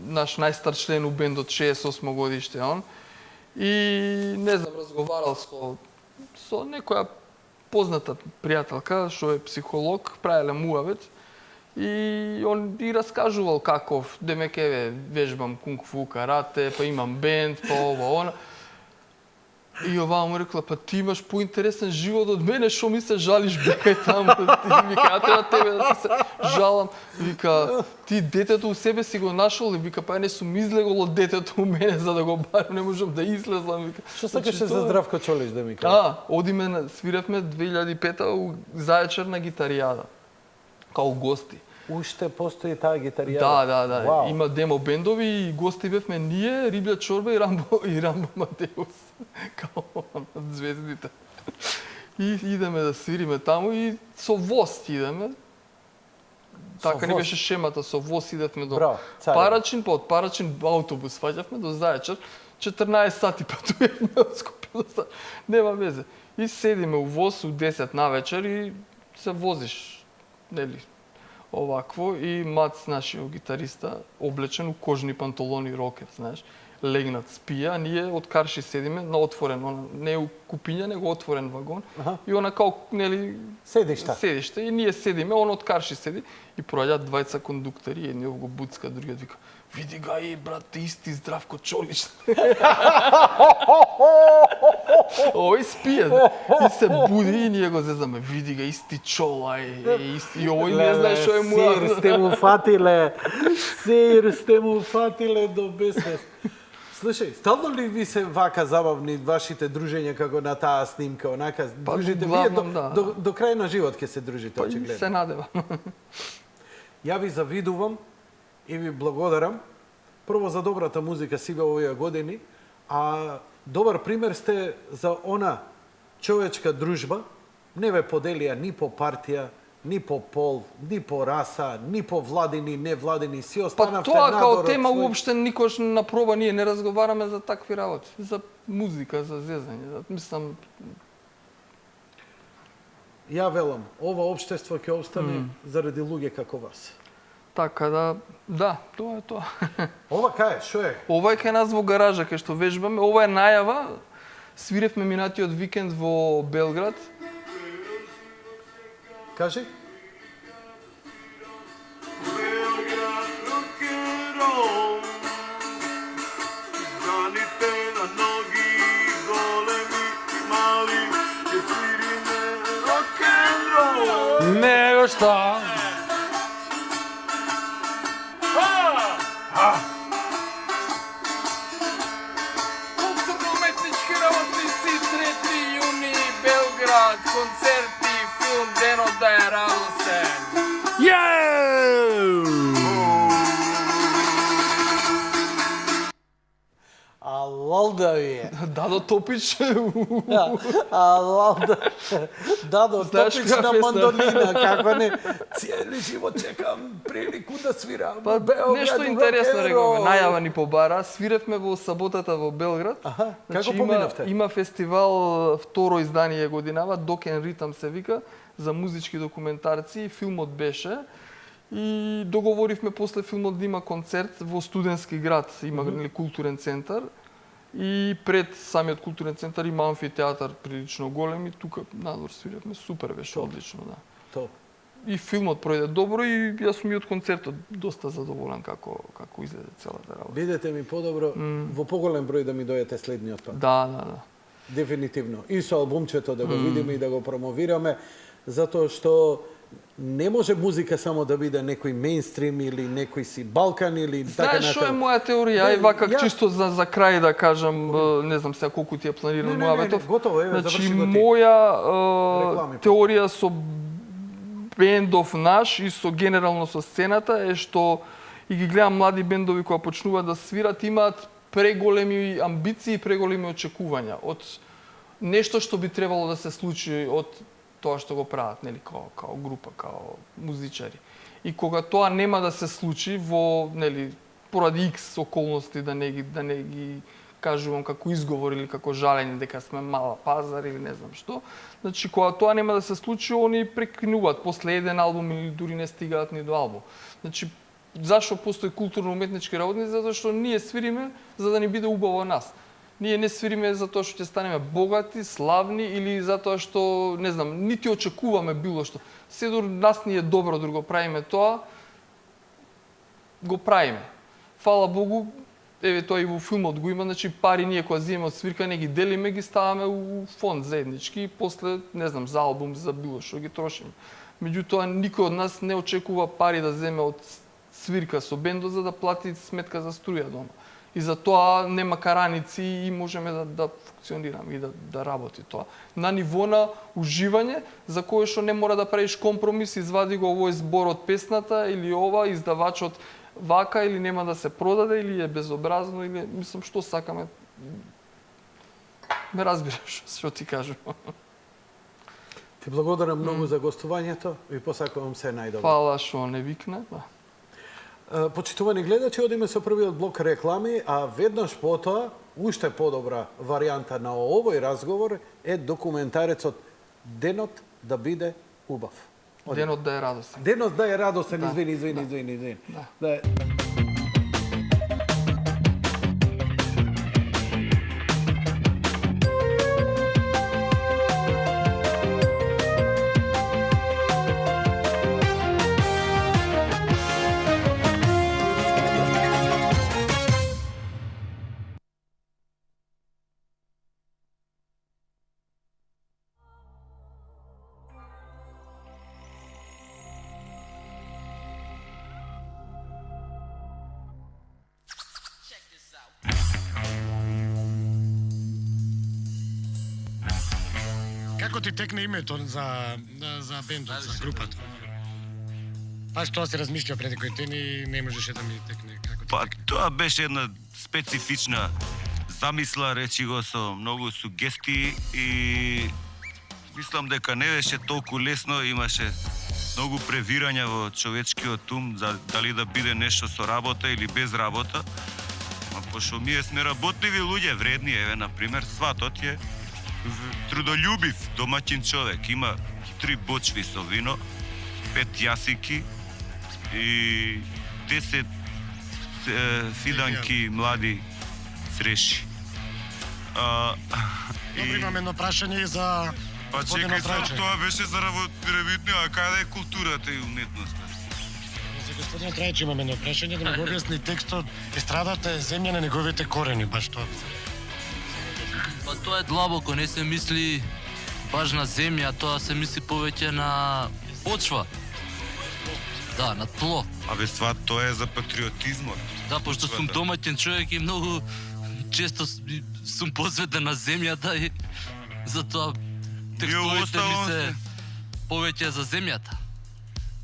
S2: наш најстар член у бендот, 68 годиште он. И не знам, разговарал со некоја позната пријателка, што е психолог, правеле муавет. И он и раскажувал каков, демек еве, вежбам кунг-фу, карате, па имам бенд, па ова, она. И оваа му рекла, па ти имаш поинтересен живот од мене, што ми се жалиш, бекај таму. Вика, ја треба тебе да ти се жалам. Вика, ти детето у себе си го нашол, и вика, па не сум излегол од детето у мене за да го барам, не можам да излезам. Вика,
S1: што сакаше за Здравко Чолич да ми кажа?
S2: Одиме, свиревме 2005-та у Зајачар на гитаријада, као гости.
S1: Уште постои таа гитаријада?
S2: Да. Wow. Има демо бендови и гости бевме ние, Риблја Чорба и Рамбо Матеус. Као од звездите. И идеме да свириме таму и со воз идеме. Така не беше шемата, со воз идевме до Парачин, па од Парачин автобус фаќавме до Зајачар. 14 сати патувавме од Скопје до Зајачар. Нема везе. И седиме у воз у 10 навечер и се возиш, нели? Овакво и Мац, нашиот гитариста, облечен у кожни панталони рокер, знаеш, легнат спија, а ние од карши седиме на отворен, не у купиња, него отворен вагон. И она као, нели, седиште. И ние седиме, он од карши седи и проаѓаат двајца кондуктори, едниот го буцка, другиот вика: "Види га и брат, исти Здравко Чолич." Овој спие и се буди и ние го зезаме. Види га исти Чола и овој не знае што е му.
S1: Сир сте му фатиле до безвест. Слушај, стално ли ви се вака забавни вашите дружења како на таа снимка, онака дружите вие до крај на живот ќе се дружите очигледно?
S2: Се надевам.
S1: Ја ви завидувам и ви благодарам. Прво за добрата музика сива овие години, а добар пример сте за она човечка дружба. Не ве поделија ни по партија, ни по пол, ни по раса, ни по владини, невладини, си
S2: Па
S1: останавте
S2: тоа
S1: надор
S2: као
S1: од
S2: тема
S1: свој-
S2: уопште никош на проба ние не разговараме за такви работи, за музика, за зезање. Мислам,
S1: Ја велам, ова општество ќе остане заради луѓе како вас.
S2: така да, тоа е тоа.
S1: Ова кај е, шо е?
S2: Ова е кај нас во гаража, кај што вежбаме. Ова е најава. Свиревме минатиот викенд во Белград.
S1: Кажи?
S2: Него што? Културно-уметнички работници, 3 јуни, Белград, концерти, филм, денот да е радосен.
S1: Алалда ви е.
S2: Дадо Топич.
S1: Алалда. Дадо
S2: Знаеш
S1: Топич
S2: која
S1: на
S2: песна?
S1: мандолина, како не. Циели живот чекам прилику да свирам.
S2: Па,
S1: Белград,
S2: нешто интересно
S1: рок-н-рол.
S2: рековме, најава ни побара. Свиревме во саботата во Белград.
S1: Аха, како
S2: Значи,
S1: поминавте?
S2: Има фестивал, второ издание годинава, Докен Ритам се вика, за музички документарци. Филмот беше. И договоривме после филмот да има концерт во студентски град, има нели културен центар. И пред самиот културен центар има амфитеатар прилично голем и тука надвор свиревме. Супер беше, одлично, да.
S1: Топ.
S2: И филмот пројде добро и јас сум и од концертот доста задоволен како излезе целата работа.
S1: Бидете ми подобро, во поголем број да ми дојдете следниот пат.
S2: Да.
S1: Дефинитивно. И со албумчето да го видиме и да го промовираме, затоа што не може музика само да биде некој мејнстрим или некој си Балкан или така
S2: Знаеш што е
S1: натаму.
S2: моја теорија?
S1: Да,
S2: И вака
S1: ја-
S2: чисто за крај да кажам, не знам сега колку ти е планирано
S1: Не,
S2: муабетов.
S1: готово, еве,
S2: Значи
S1: заврши го ти.
S2: моја
S1: Реклами.
S2: теорија со бендов наш и со генерално со сцената е што и ги гледам млади бендови кои почнуваат да свират, имаат преголеми амбиции и преголеми очекувања од нешто што би требало да се случи од тоа што го прават, нели, као група, као музичари. И кога тоа нема да се случи во, нели, поради X околности да не ги кажувам како изговор или како жалење дека сме мала пазар или не знам што. Значи кога тоа нема да се случи, они прекинуваат после еден албум или дури не стигаат ни до албум. Значи зашо постои културно-уметнички работници? Затоа што ние свириме за да ни биде убаво нас. Ние не свириме затоа што ќе станеме богати, славни или затоа што, не знам, нити очекуваме било што. Седор нас ни е добро да го правиме тоа, го правиме. Фала Богу, еве тоа и во филмот го има, значи пари ние кога земеме од свирка не ги делиме, ги ставаме у фонд заеднички и после, не знам, за албум, за било што ги трошиме. Меѓутоа никој од нас не очекува пари да земе од свирка со бендо за да плати сметка за струја дома. И за тоа нема караници и можеме да функционираме и да работи тоа. На ниво на уживање, за кое што не мора да правиш компромис, извади го овој збор од песната или ова, издавачот вака или нема да се продаде или е безобразно или мислам што сакаме. Ме разбираш што ти кажувам.
S1: Ти благодарам многу за гостувањето и посакувам се најдобро.
S2: Фала што не викна. Да.
S1: Почитувани гледачи, одиме со првиот блок реклами, а веднаш потоа, уште подобра варијанта на овој разговор е документарецот Денот да биде убав.
S2: Денот да е радосен.
S1: Денот да е радосен,
S2: Да.
S1: извини.
S2: Да.
S1: Да.
S8: Како ти текне името за бендот, за групата? Па што си размислил пред некој ден и не можеше да ми текне како ти
S4: Па
S8: текне?
S4: тоа беше една специфична замисла, речи го со многу сугестии и мислам дека не беше толку лесно, имаше многу превирања во човечкиот ум за дали да биде нешто со работа или без работа. А пошто ние сме работливи луѓе, вредни, еве на пример, сватот е трудолюбив домаќин човек, има 3 бочви со вино, 5 јасики и 10 фиданки млади цреши.
S8: Добро, имам едно прашање за
S4: Па
S8: господина
S4: чекај, само
S8: Трајче.
S4: тоа беше за работливите, а каде е културата и уметноста?
S8: За господин Трајче имам едно прашање да ми го објасни текстот Естрадата е земја на неговите корени, баш тоа.
S10: Па тоа е длабоко, не се мисли баш на земја, тоа се мисли повеќе на почва. Да, на тло.
S4: Абе, тоа е за патриотизмот.
S10: Да, пошто сум домаќен човек и многу често сум посветен на земјата и затоа текстовите ми се повеќе за земјата.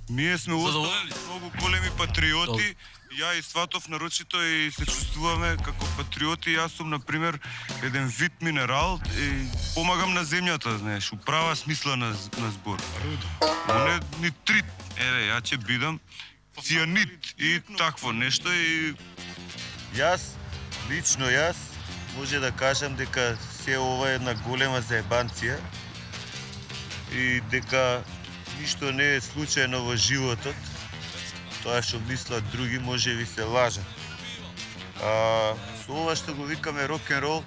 S4: Ние сме
S10: Задоволени
S4: многу големи патриоти. Ја и Сватов нарочито и се чувствуваме како патриоти. Јас сум, например, еден вид минерал и помагам на земјата, знаеш, у права смисла на збор. Но не нитрит. Еве, ја ќе бидам цијанит и такво нешто и...
S11: Лично јас, може да кажам дека се ова е една голема заебанција и дека ништо не е случајно во животот. Тоа што мислат други може би се лажат. Со ова што го викаме рок-н-рол,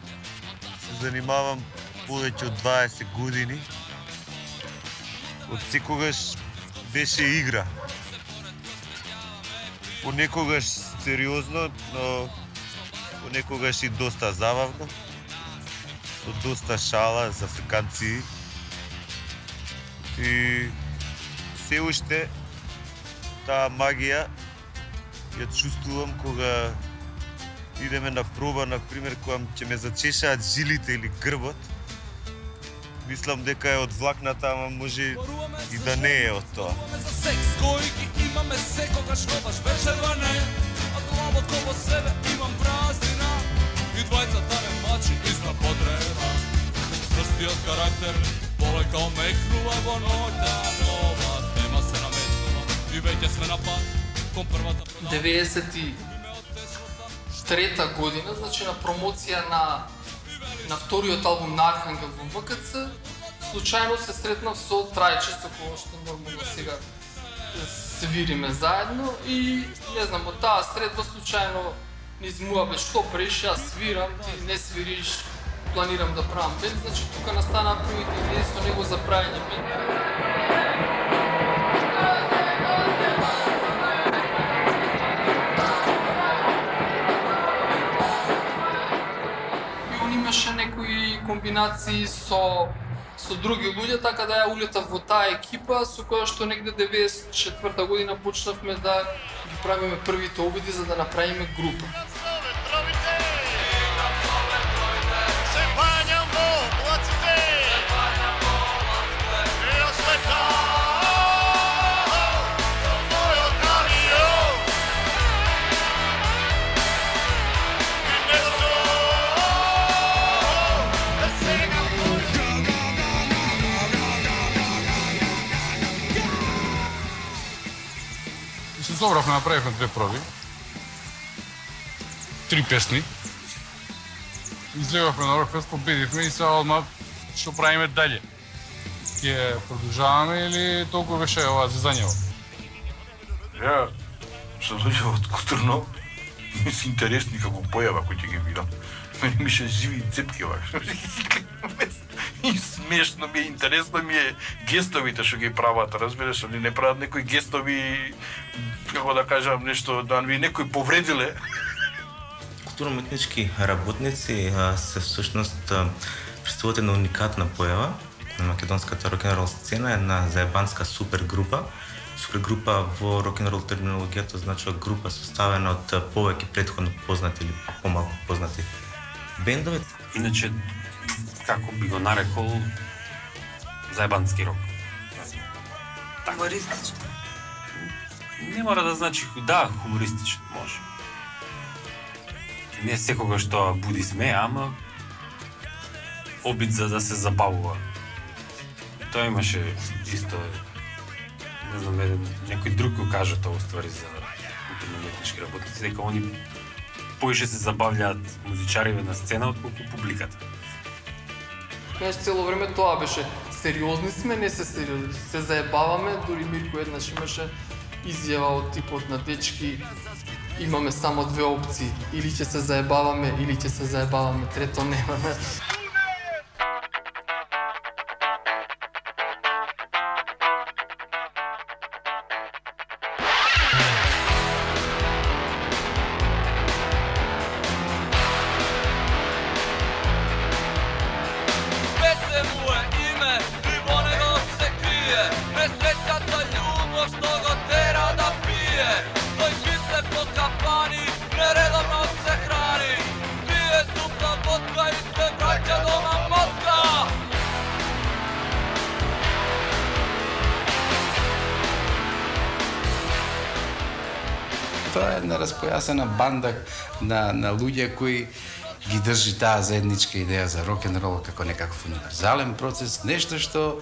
S11: се занимавам повеќе од 20 години. Од секогаш беше игра. Понекогаш сериозно, но понекогаш и доста забавно. Со доста шала за африканци. И се уште таа магија ја чувствувам кога идеме на проба, например, кога ќе ме зачешаат жилите или грбот. Мислам дека е од влакната, ама може и да не е од тоа.
S9: За секс кој ги имаме секогаш одаш вечерване, а главот во себе имам празнина и двајцата не мачи иста потреба. Стрстиот карактер полека омекнува во ноќта нова тема се наметнува и веќе сме на пат кон првата продава.
S2: 93-та година, значи на промоција на вториот албум на Архангел во МКЦ, случајно се сретнав со Трајче, со кој што нормално сега свириме заедно и не знам, од таа средба случајно ни измува бе што преш, јас свирам, ти не свириш, планирам да правам бенд, значи тука настана првите идеи со него за правење бенд. Имаше некои комбинации со други луѓе, така да ја улетав во таа екипа, со која што негде 94-та година почнавме да ги правиме првите обиди за да направиме група.
S12: Собравме, направивме 2 проби. 3 песни. Излегавме на Рокфест, победивме и сега одмah што правиме дале. Ќе продолжаваме или толку беше ова зезањево?
S7: Ја се дојдов од културно, ми се интересни како појава кој ќе ги видам. Мене ми ше живи цепки вак. И смешно ми е, интересно ми е гестовите што ги прават, разбираш, они не прават некои гестови, како да кажам, нешто, да ви некој повредиле.
S11: Културно-уметнички работници се всушност представуваат една уникатна појава на македонската рок-н-рол сцена, една заебанска супергрупа. Супергрупа во рок-н-рол терминологијата значува група составена од повеќе претходно познати или помалку познати бендови.
S13: Иначе, како би го нарекол, заебански рок.
S3: Хумористичен.
S13: Не мора да значи, да, хумористичен, може. Не секогаш тоа буди смеја, ама обид за да се забавува. Тоа имаше исто не знам, некој друг го кажа тоа уствари за културно-уметнички работници, дека они повеќе се забавлjaат музичариве на сцена отколку публиката.
S2: Знаеш, цело време тоа беше сериозни сме, не се сериозни, се заебаваме, дури Мирко еднаш имаше изјава од типот на дечки имаме само две опции, или ќе се заебаваме, или ќе се заебаваме, трето немаме.
S14: Тоа е една распојасена банда на луѓе кои ги држи таа заедничка идеја за рок-н-рол како некаков универзален процес, нешто што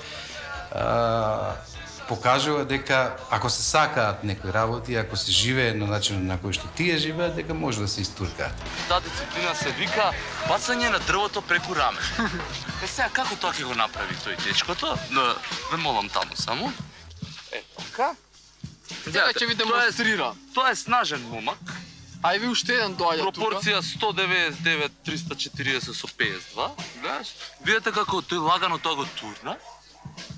S14: покажува дека ако се сакаат некои работи, ако се живее на начинот на кој што тие живеат, дека може да се истуркаат.
S10: Таа дисциплина се вика бацање на дрвото преку раме. Сега како тоа ќе го направи тој дечкото? Ве молам таму само. Така.
S2: Сега ќе ви демонстрира.
S10: Тоа е снажен момак.
S2: А и ви уште еден доаѓа тука.
S10: Пропорција 199 340 со 52. Гледаш? Видете како тој лагано тоа го турна.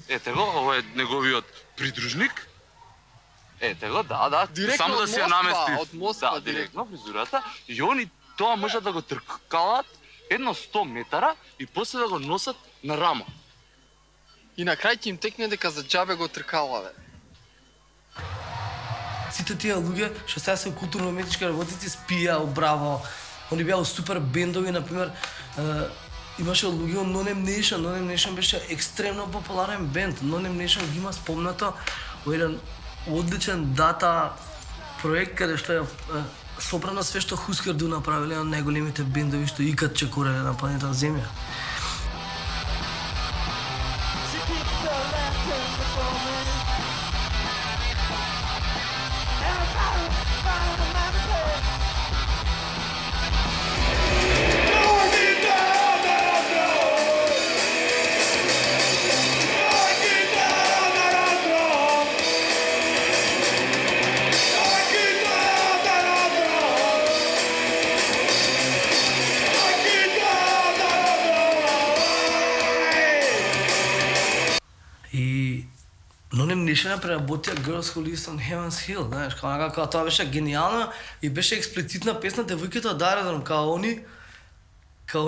S10: Ете го, ова е неговиот придружник. Ете го, да.
S2: Директно
S10: само да
S2: од
S10: се ја
S2: Москва,
S10: намести.
S2: од Москва,
S10: да, директно фризурата. И они тоа можат да го тркалат едно 100 метара и после да го носат на рама.
S2: И на крај ќе им текне дека за џабе го тркалаве.
S15: Сите тие луѓе што сега се културно-уметнички работници спијао браво. Они беа супер бендови, например, имаше луѓе од No Name Nation. No Name Nation беше екстремно популарен бенд. No Name Nation ги има спомнато во еден одличен дата проект каде што е собрано све што Husker Du направиле на најголемите бендови што икад чекореле на планета Земја. Но не нешто преработија Girls Who Live on Heaven's Hill, знаеш, као тоа беше гениална и беше експлицитна песна, девојките од аеродром, као они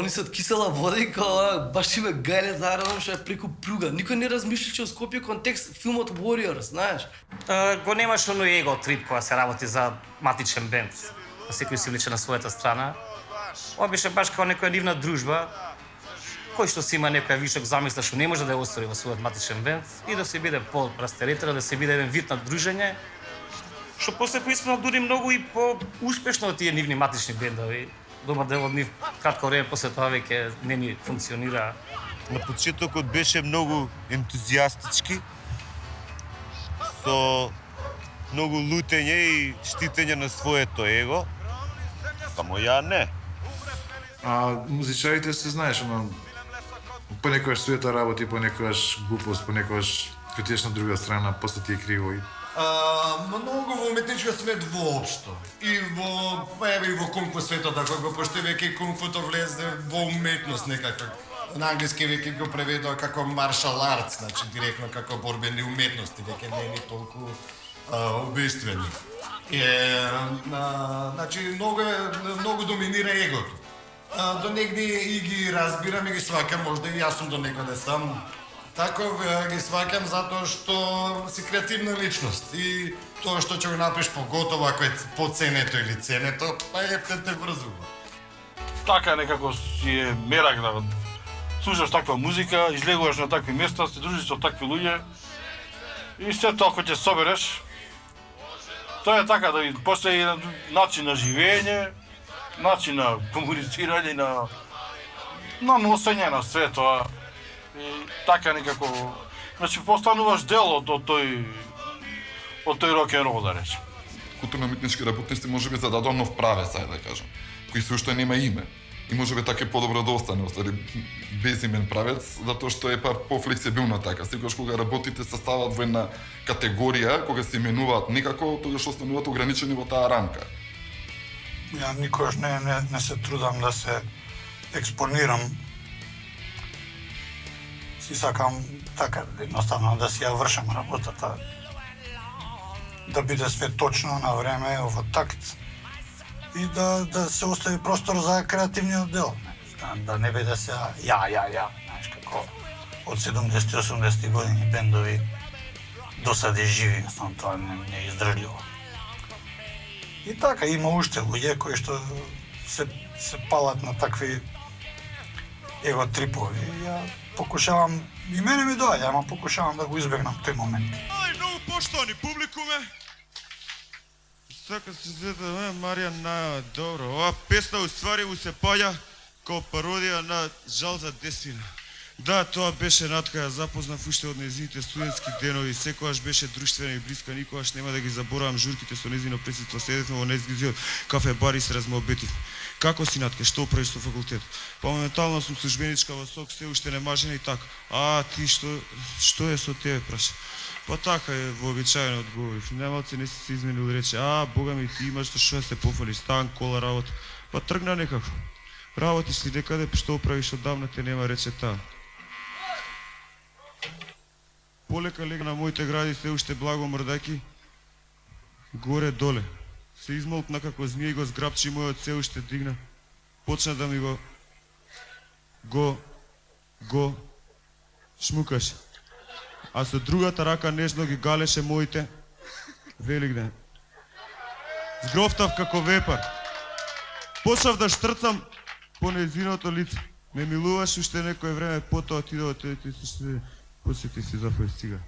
S15: се од кисела вода и као баш име гајле за аеродром што е преку плуга. Никој не размишличе о Скопје контекст филмот Warriors, знаеш.
S16: Го немаш оној его трип кога се работи за матичен бенд. Секој си влече на својата страна. Ова беше баш као некоја нивна дружба, кој што си има некоја вишок замисла што не може да ја оствари во својот матичен бенд и да се биде по-растеретера, да се биде еден вид на дружење, што после поиспна дури многу и по-успешно од тие нивни матични бендови. Добар дел од нив кратко време после тоа веќе не ни функционира.
S11: На почетокот беше многу ентузијастички, со многу лутење и штитење на своето его, само ја не.
S17: А музичарите се знаеш, понекогаш суета работи, понекогаш глупост, понекогаш кога тиеш на друга страна, после ти е криво и...
S8: Многу во уметничка свет воопшто. И во кунг-фу светот, ако го поште веќе кунг-футо влезе во уметност некако. На англиски веќе го преведоа како martial arts, значи директно како борбени уметности, веќе не е толку убиствени. Значи многу доминира егото. До негде и ги разбирам и ги сваќам, можда и јас сум до некаде сам таков, ги сваќам затоа што си креативна личност и тоа што ќе го направиш поготово ако е поценето или ценето, па е те врзува.
S7: Така некако си е мерак да слушаш таква музика, излегуваш на такви места, се дружиш со такви луѓе и се тоа кој ќе собереш. Тоа е така да после еден начин на живење, начин на комуницирање, на носење на све тоа. И така некако, значи постануваш дел од тој Од тој рок-н-рол да речем.
S5: Културно-уметнички работници може би зададува нов правец, ајде да кажам, кој се уште нема име. И може би така е подобро да остане без имен правец, затоа што е пофлексибилно така. Секогаш кога работите се стават во една категорија, кога се именуваат некако, тогаш остануваат ограничени во таа рамка.
S18: Ја никогаш не се трудам да се експонирам. Си сакам така едноставно да си ја вршам работата. Да биде све точно на време, во такт. И да се остави простор за креативниот дел. Да не биде се ја, знаеш како од 70-80 години бендови досаде живи, тоа не е издржливо. И така, има уште луѓе кои што се палат на такви его трипови. Ја покушавам, и мене ми доаѓа, ама покушавам да го избегнам тој момент.
S19: Многу поштовани публикуме. Сака се зеда, Марија најава, добро. Ова песна уствари му се паѓа као пародија на Жал за Десвина. Да, тоа беше Натка, ја запознав уште од нејзините студентски денови, секогаш беше друштвена и блиска, никогаш нема да ги заборавам журките со нејзино присуство, седевме во нејзиниот кафе бар и се размообетив. Како си, Натка, што правиш со факултет? Па моментално сум службеничка во СОК, се уште не мажена и така. Ти што е со тебе, праша? Па така е вообичаено одговорив. Немалце не си се изменил, рече, бога ми, ти имаш што се пофалиш, стан, кола, работа. Па тргна некако. Работиш ли некаде, што правиш одамна те нема, рече таа. Полека лег на моите гради, се уште благо мрдаки, горе-доле. Се измолкна како змија и го зграбчи мојот, се уште дигна. Почна да ми го шмукаше. А со другата рака нежно ги галеше моите. Великден. Згрофтав како вепар. Почнав да штрцам по нејзиното лице. Ме милуваш уште некој време, потоа отидов тој се посети си зафој стига.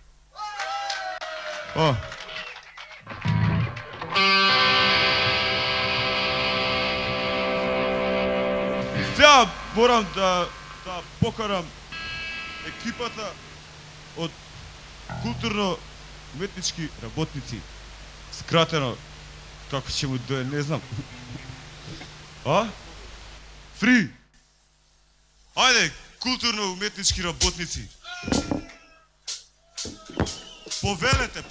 S19: Сега морам да покарам екипата од културно-уметнички работници. Скратено, како ќе му дое, не знам. Фри! Ајде, културно-уметнички работници. Повелете.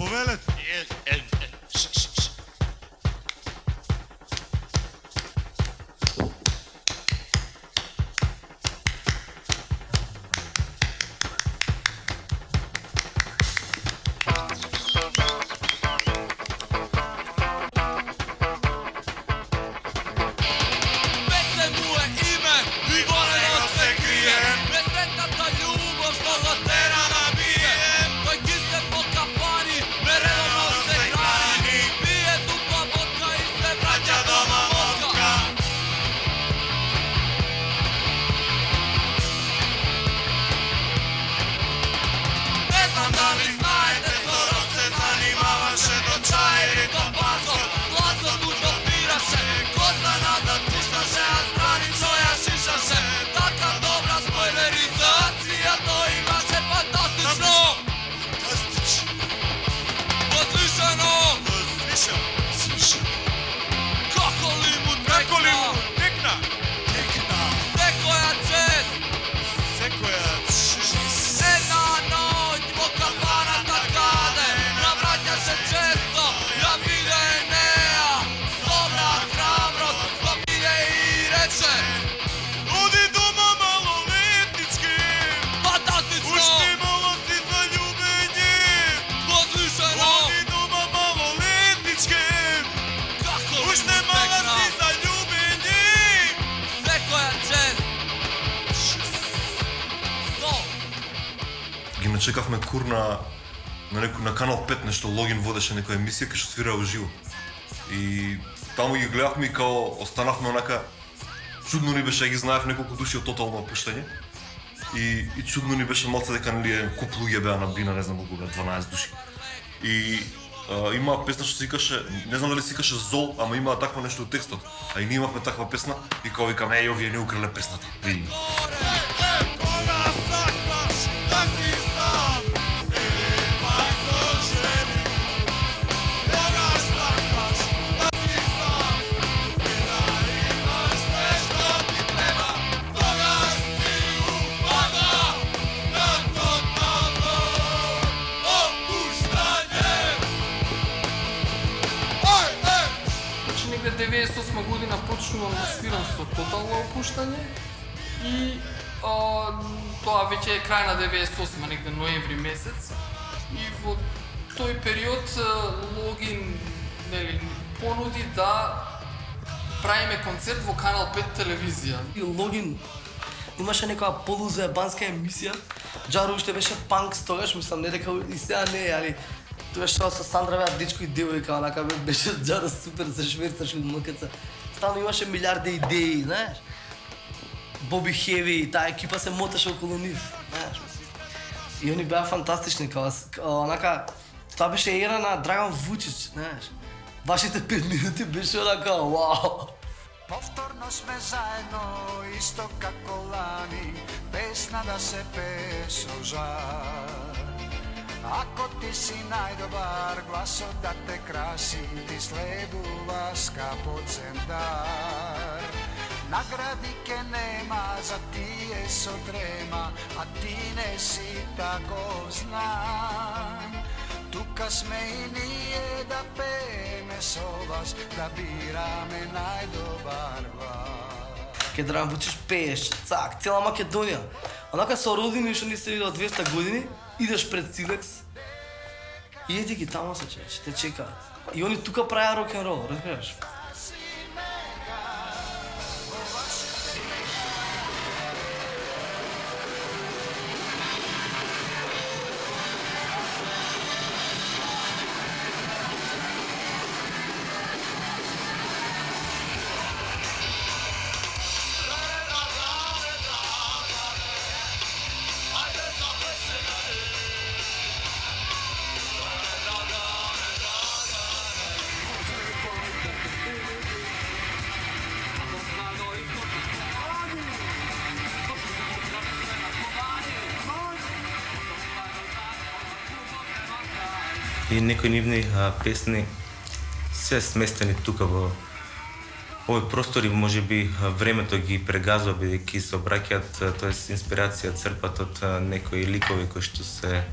S20: Ме чекавме кур на Канал 5, нешто Логин водеше некоја емисија кај што свираа уживо. И таму ги гледавме и као останавме онака, чудно ни беше, ги знаев неколку души од тотално опуштање. И чудно ни беше малце дека нели куп луѓе беа на бина, не знам колку беа, 12 души. И има песна што се викаше, не знам дали се викаше Зол, ама има такво нешто од текстот. А и ние имавме таква песна и као викаме, овие не украле песната.
S2: Негде 98 година почнувам да свирам со тотално опуштање и тоа веќе е крај на 98, негде ноември месец. И во тој период Логин понуди да правиме концерт во Канал 5 телевизија.
S15: И Логин имаше некоја полузаебанска емисија. Джаро уште беше панк тогаш, мислам, не дека и сега не, али тоа што со Сандра беа дечко и девојка, онака беше Джаро супер се шверцаше од мукаца. Стално имаше милиарди идеи, знаеш. Боби Хеви, таа екипа се моташе околу нив, знаеш. И они беа фантастични, онака, тоа беше ера на Драган Вучич, знаеш. Вашите 5 минути беше онака, вау.
S21: Повторно сме заедно, исто како лани, песна да се пее со жар. Ако ти си најдобар, гласот да те краси, ти следува скапоцен дар. Награди ке нема за тие со дрема, а ти не си таков знам. Тука сме и ние да пееме со вас, да бираме најдобар глас.
S15: Ке Драган Вучич пееш, цак, цела Македонија. Онака со родини што ни се видел 200 години, идеш пред Силекс и еди ги таму се човече, те чекаат. И они тука правеа рок-н-рол, разбираш?
S22: И некои нивни песни се сместени тука во овој простори, можеби времето ги прегазува бидејќи се обраќаат, тоест инспирација црпат од некои ликови кои што се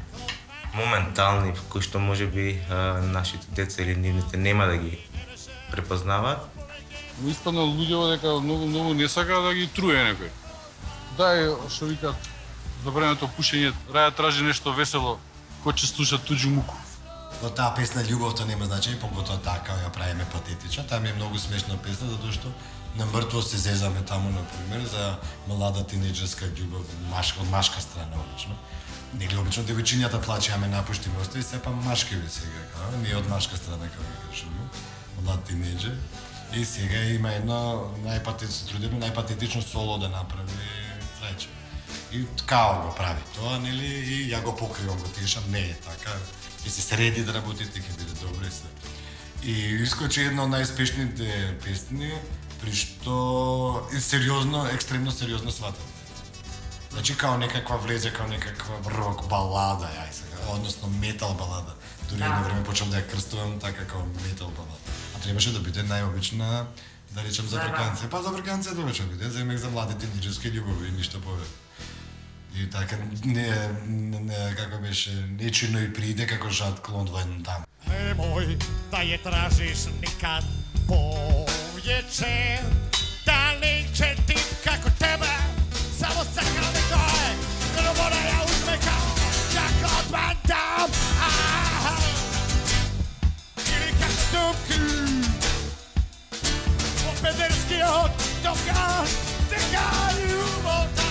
S22: моментални, кои што можеби нашите деца или нивните нема да ги препознаваат.
S12: Испадна луѓето дека многу не сака да ги труе некој. Дај, што викаат, за времето пушење, раја тражи нешто весело, кој ќе слуша туѓу муку.
S8: Во таа песна љубовта нема значење, поготоа така ја правиме патетична. Таа ми е многу смешна песна, затоа што на мртво се зезаме таму, например, за млада тинејџерска љубов, од машка страна обично. Нели обично девојчињата плачеа ме напушти ме остави, сепа машкиви сега, ние од машка страна како кажеме, млад тинејџер. И сега има едно се трудиме најпатетично соло да направи Трајче. И као го прави тоа, нели, и ја го покривам, го тешам, не е така. И се среди да работите, ќе биде добро и се. И искочи една од најспешните песни, при што е сериозно, екстремно сериозно сватено. Значи као некаква влезе, као некаква рок балада, јај сега, односно метал балада. Дури едно време почнав да ја крстувам така као метал балада. А требаше да биде најобична, да речем, за африканци. Па за африканци е добро биде, земек за младите тинејџерски љубови, ништо повеќе. И така, како беше, нечино и приде како жад клон воен там.
S21: Немој да ја тражиш никад повеќе, да не ќе тип како тебе, само сака некој, но мора ја узме као Жан-Клод Ван Дам. Или како Думки, во педерскиот Доган, дека љубовта.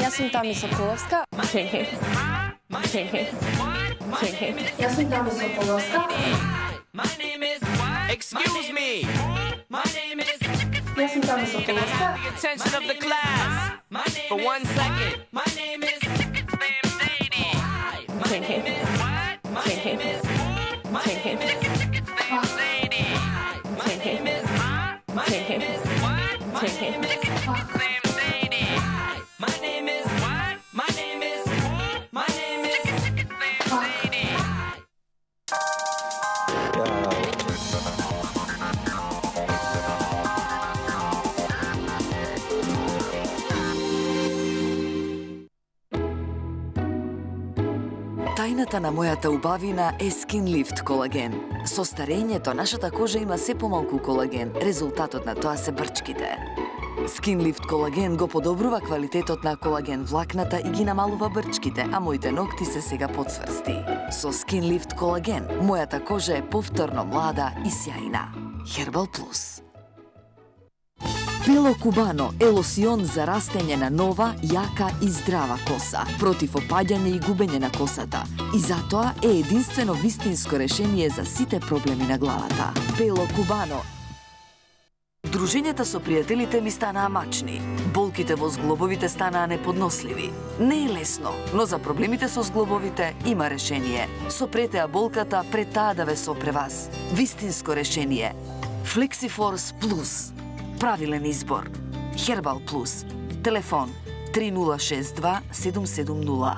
S3: Јас сум Тами Соколовска. Јас сум Тами Соколовска.
S9: Excuse me. My name is.
S3: Јас сум Тами
S9: Can I have the attention of the class for 1 second? My name is. My name is. My name is. My name is. Lady. My name is. My name is. My name is. Lady. My name is. My name is. My name is. Lady.
S1: Тајната на мојата убавина е Skin Lift колаген. Со старењето нашата кожа има се помалку колаген. Резултатот на тоа се брчките. Skin Lift колаген го подобрува квалитетот на колаген влакната и ги намалува брчките, а моите ногти се сега подсврсти. Со Skin Lift колаген, мојата кожа е повторно млада и сјајна. Herbal Plus. Пело Кубано е лосион за растење на нова, јака и здрава коса, против опаѓање и губење на косата. И затоа е единствено вистинско решение за сите проблеми на главата. Пело Кубано. Дружењата со пријателите ми станаа мачни. Болките во зглобовите станаа неподносливи. Не е лесно, но за проблемите со зглобовите има решение. Сопрете ја болката пред таа да ве сопре вас. Вистинско решение. Flexiforce Plus. Правилен избор. Herbal Plus. Телефон 3062 770.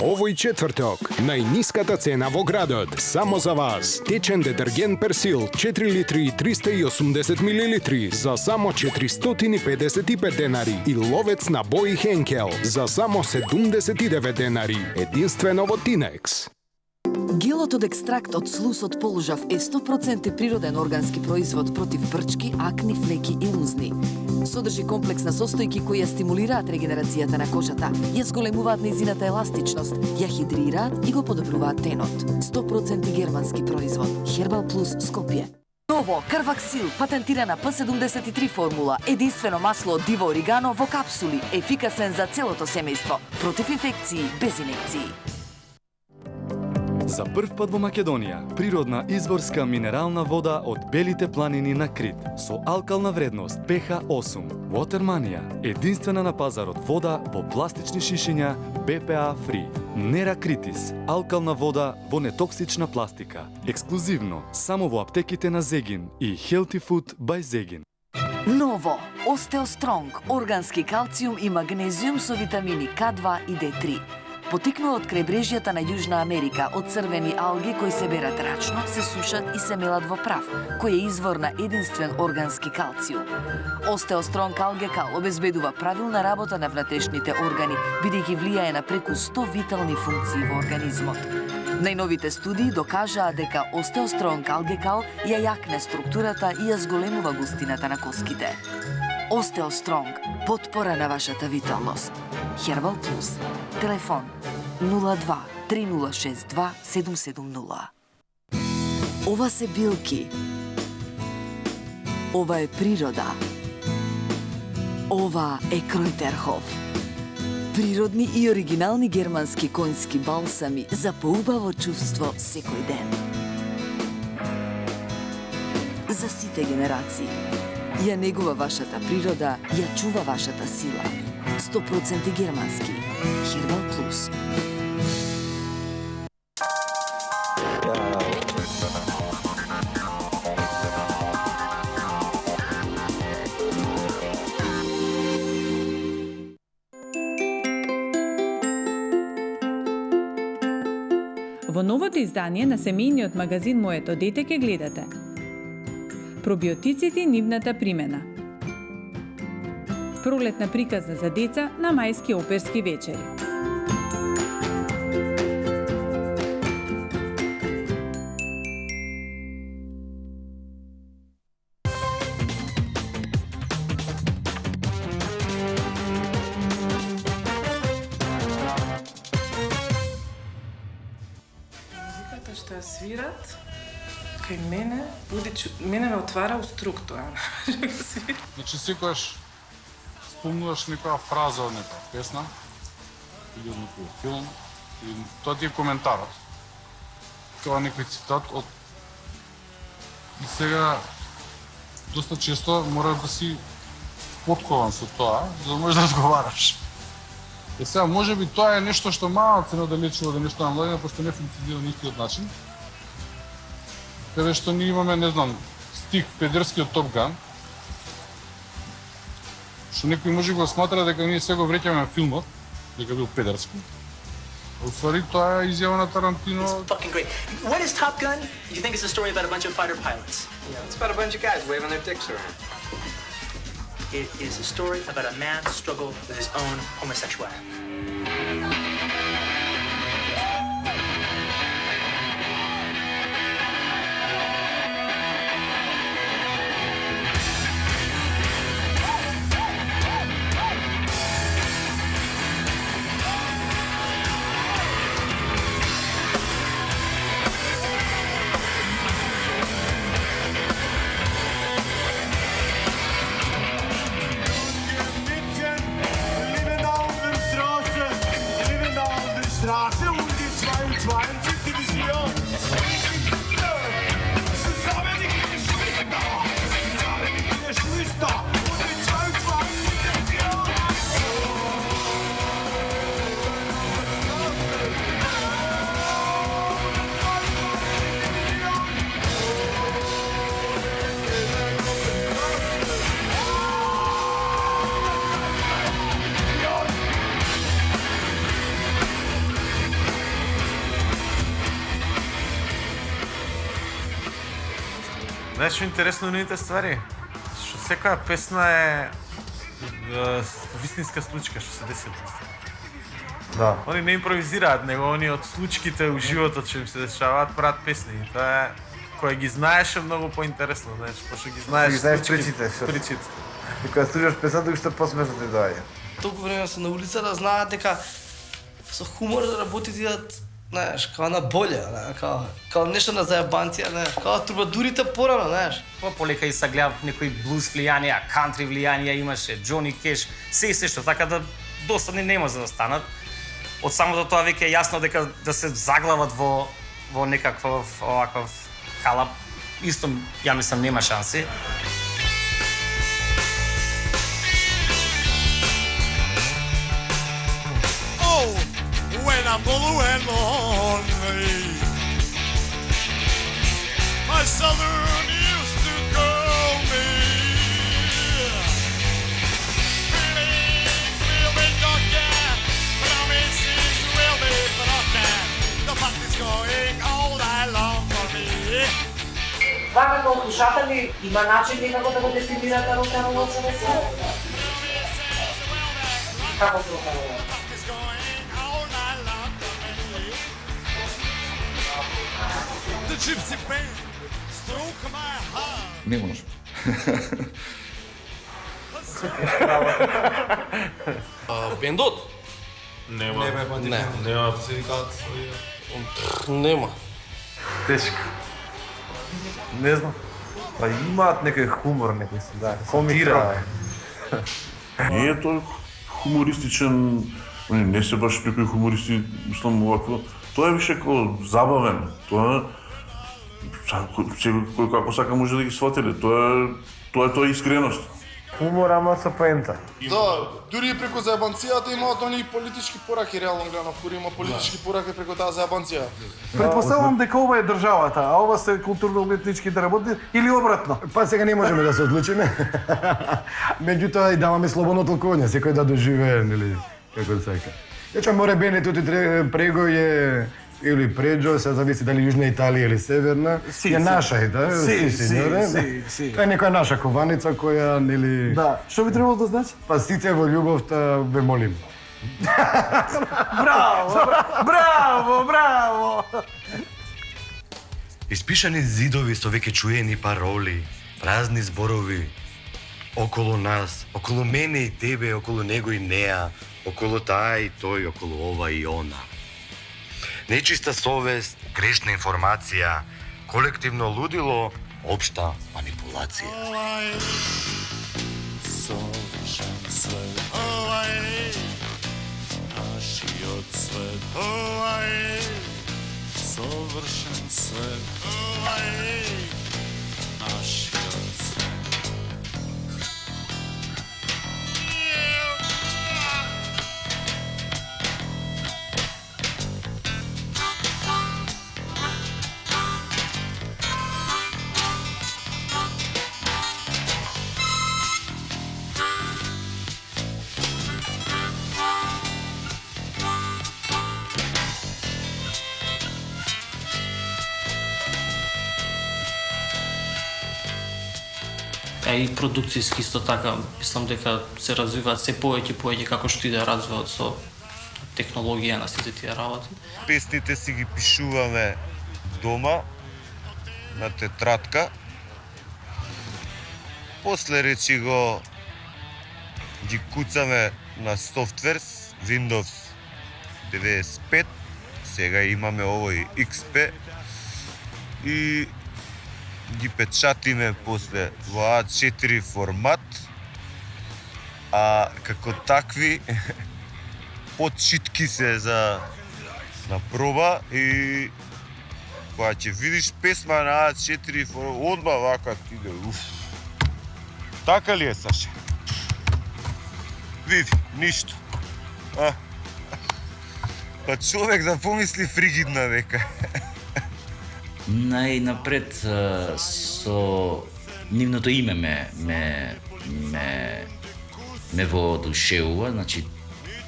S6: Овој четврток, најниската цена во градот, само за вас. Течен детергент Персил, 4 литри и 380 милилитри, за само 455 денари. И ловец на бои Хенкел, за само 79 денари. Единствено во Тинекс.
S1: Гелот од екстракт од слус од полжав е 100% природен органски производ против брчки, акни, флеки и лузни. Содржи комплекс на состојки кои ја стимулираат регенерацијата на кожата, ја зголемуваат нејзината еластичност, ја хидрираат и го подобруваат тенот. 100% германски производ. Herbal Plus Скопје. Ново Карваксил, патентирана P73 формула, единствено масло од диво оригано во капсули, ефикасен за целото семејство, против инфекции, без инекции.
S23: За прв пат во Македонија, природна изворска минерална вода од белите планини на Крит, со алкална вредност pH 8. Watermania, единствена на пазарот вода во пластични шишиња, BPA Free. Nera Kritis, алкална вода во нетоксична пластика. Ексклузивно, само во аптеките на Зегин и Healthy Food by Зегин.
S1: Ново Остеостронг, органски калциум и магнезиум со витамини К2 и D3. Потикнува од крајбрежјата на Јужна Америка, од црвени алги кои се берат рачно, се сушат и се мелат во прав, кој е извор на единствен органски калциум. Остеостронг алгекал обезбедува правилна работа на внатрешните органи, бидејќи влијае на преку 100 витални функции во организмот. Најновите студии докажаа дека Остеостронг алгекал ја јакне структурата и ја зголемува густината на коските. Остеостронг, потпора на вашата виталност. Herbal Plus. Телефон 02 3062 770. Ова се билки. Ова е природа. Ова е Кројтерхоф. Природни и оригинални германски конјски балсами за поубаво чувство секој ден. За сите генерации. Ја негува вашата природа, ја чува вашата сила. 100% германски. Herbal Plus.
S24: Во новото издание на семејниот магазин Моето дете ке гледате пробиотиците и нивната примена. Пролетна приказна за деца на мајски оперски вечери.
S25: Музиката што ја свират кај мене, мене ме отвара у структура.
S12: Значи секогаш спомнуваш некоја фраза од некоја песна или од некој филм и тоа ти е коментарот. Тоа некој цитат од и сега доста често мора да си поткован со тоа за да можеш да одговараш. И сега можеби тоа е нешто што малку се надалечува од нешто на младина, пошто не функционира на истиот начин. Каде што ние имаме, не знам, стих педерски од Топ Ган, што некој може го сматра дека ние сега го вреќаме на филмот, дека бил педерски. Уствари тоа е изјава на Тарантино.
S26: Fucking great. What is Top Gun? You think it's a story about a bunch of fighter pilots?
S27: Yeah, it's about a bunch of guys waving their dicks around.
S26: It is a story about a man's struggle with his own homosexuality.
S4: Знаеш, интересно нивните ствари? Што секоја песна е вистинска случка што се деси.
S10: Да.
S4: Они не импровизираат, него они од случките у животот што им се дешаваат прават песни. И тоа е кој ги знаеш е многу поинтересно, знаеш, пошто ги знаеш
S10: причите.
S4: Причите.
S10: И кога слушаш песната, уште посмешно ти доаѓа.
S15: Толку време се на улицата, знаат дека со хумор работите идат, знаеш, као на боле, као нешто на зајабанција, као трубадурите порано, знаеш.
S11: Полека и сагледав некои блуз влијанија, кантри влијанија имаше, Џони Кеш, се што, така да достани не може да станат. Од самото тоа веќе е јасно дека да се заглават во некаков оваков халап, исто ја мислам нема шанси.
S9: Oh, when I'm blue and lonely, my southern used to call me. Feelings will be darker, promises will be broken. The party's going all night long for me.
S13: Вака како слушатели има начин како да го дефинирате рок-н-ролот за вас? Како рок-н-ролот?
S9: The gypsy band stroke my heart.
S5: Не можеш.
S15: Бендот?
S4: Нема.
S15: Нема
S4: синдикат.
S15: Нема.
S10: Тешко. Не знам. Па имаат некој хумор, некој си, да. Комира.
S7: Не е тој хумористичен, не се баш некои хумористи, мислам овако. Тоа е више како забавен. Тоа кој како сака може да ги сватиле. Тоа е искреност.
S10: Хумор, ама со поента.
S14: Да, дури и преку зајабанцијата имаат оние политички пораки, реално гледано, кога има политички пораки преку таа зајабанција.
S16: Предпоставувам дека ова е државата, а ова се културно-уметничките работи или обратно.
S10: Па сега не можеме да се одлучиме. Меѓутоа и даваме слободно толкување, секој да доживее, нели, како сака. Значи море бене тути прего е или преđo, се зависи дали Јужна Италија или Северна, е наша и да, си. Тоа е некоја наша кованица која, нели...
S16: Да, што би требало да значи?
S10: Па сите во љубовта ве молим.
S16: Браво!
S17: Испишани зидови со веќе чуени пароли, празни зборови околу нас, околу мене и тебе, околу него и неа, околу таа и тој, околу ова и она. Нечиста совест, грешна информација, колективно лудило, општа манипулација.
S9: Совршен свет, нашиот свет, совршен свет, нашиот свет.
S28: И продукцијски исто така, мислам дека се развиваат се повеќе како што и да развиваат со технологија на сите тие работи.
S29: Песните си ги пишуваме дома на тетрадка. После речи ги куцаме на софтвер Windows 95. Сега имаме овој XP и ги печатиме после во А4 формат, а како такви подчитки се за на проба и кога ќе видиш песма на А4 формат, одма вака ти иде, Така ли е, Саша? Види, ништо. Па човек да помисли фригидна века.
S30: Најнапред со нивното име ме воодушевува, значи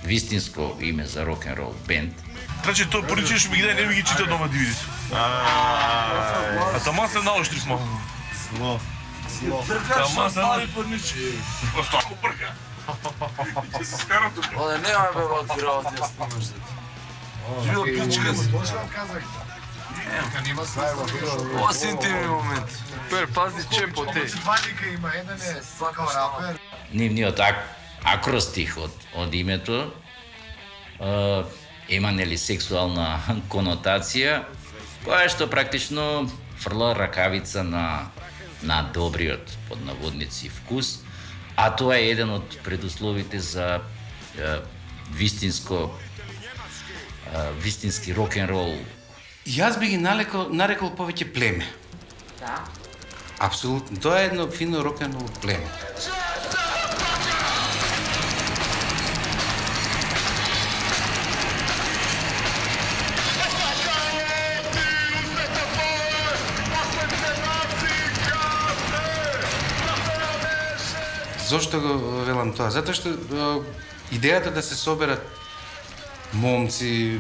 S30: вистинско име за рок-н-рол бенд.
S7: Значи тоа поричиш ми ги дај, не ми ги чита дома DVD. А таман се наоштрив малку. Зло. Ама стави подничи. Оставко прка. Ќе се скарам тука.
S2: Оле, нема бе валки работи да снимаш.
S7: Живо пичка си.
S2: Ова си интимни моменти. Пер, пази чепо те.
S10: има, еден е слакал рапер.
S30: Нивниот акростих од името има нели сексуална конотација, која што практично фрла ракавица на добриот под наводници вкус, а тоа е еден од предусловите за вистински рок-н-рол.
S3: Јас би ги нарекол повеќе племе.
S25: Да.
S3: Апсолутно. Тоа е едно фино рок-н-рол племе. Зошто го велам тоа? Затоа што идејата да се соберат момци,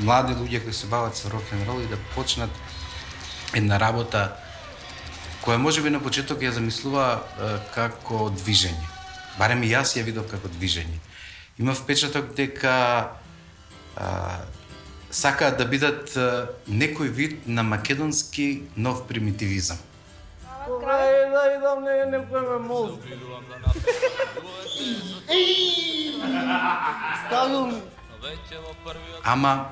S3: млади луѓе кои се бават со рок-н-рол и да почнат една работа која можеби на почеток ја замислува како движење. Барем и јас ја видов како движење. Има впечаток дека сакаат да бидат некој вид на македонски нов примитивизам. Ама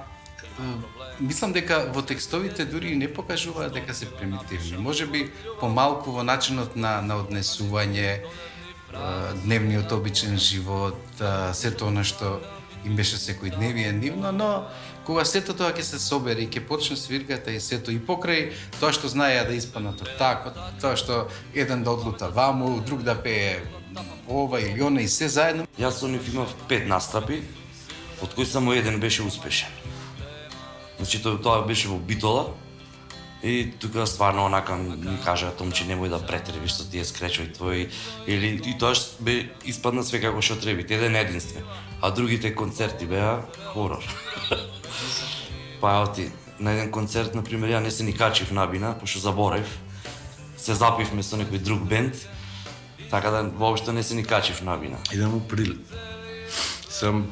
S3: мислам дека во текстовите дури не покажуваат дека се примитивни. Можеби помалку во начинот на однесување, дневниот обичен живот, сето она што им беше секојдневие нивно, но кога сето тоа ќе се собере и ќе почне свирката и сето и покрај тоа што знаеа да испаднат од такот, тоа што еден да одлута ваму, друг да пее ова или она и се заедно.
S6: Јас со нив имав 5 настапи, од кои само еден беше успешен. Значи тоа беше во Битола и тука стварно онака ми кажа Томче немој да претребиш со тие скречови твои или и тоа бе испадна све како што треба, еден единствен, а другите концерти беа хорор. Па оти на еден концерт на пример ја не се ни качив набина, пошто заборев. Се запивме со некој друг бенд, така да воопшто не се ни качив набина.
S12: Идем у Прилеп. Сам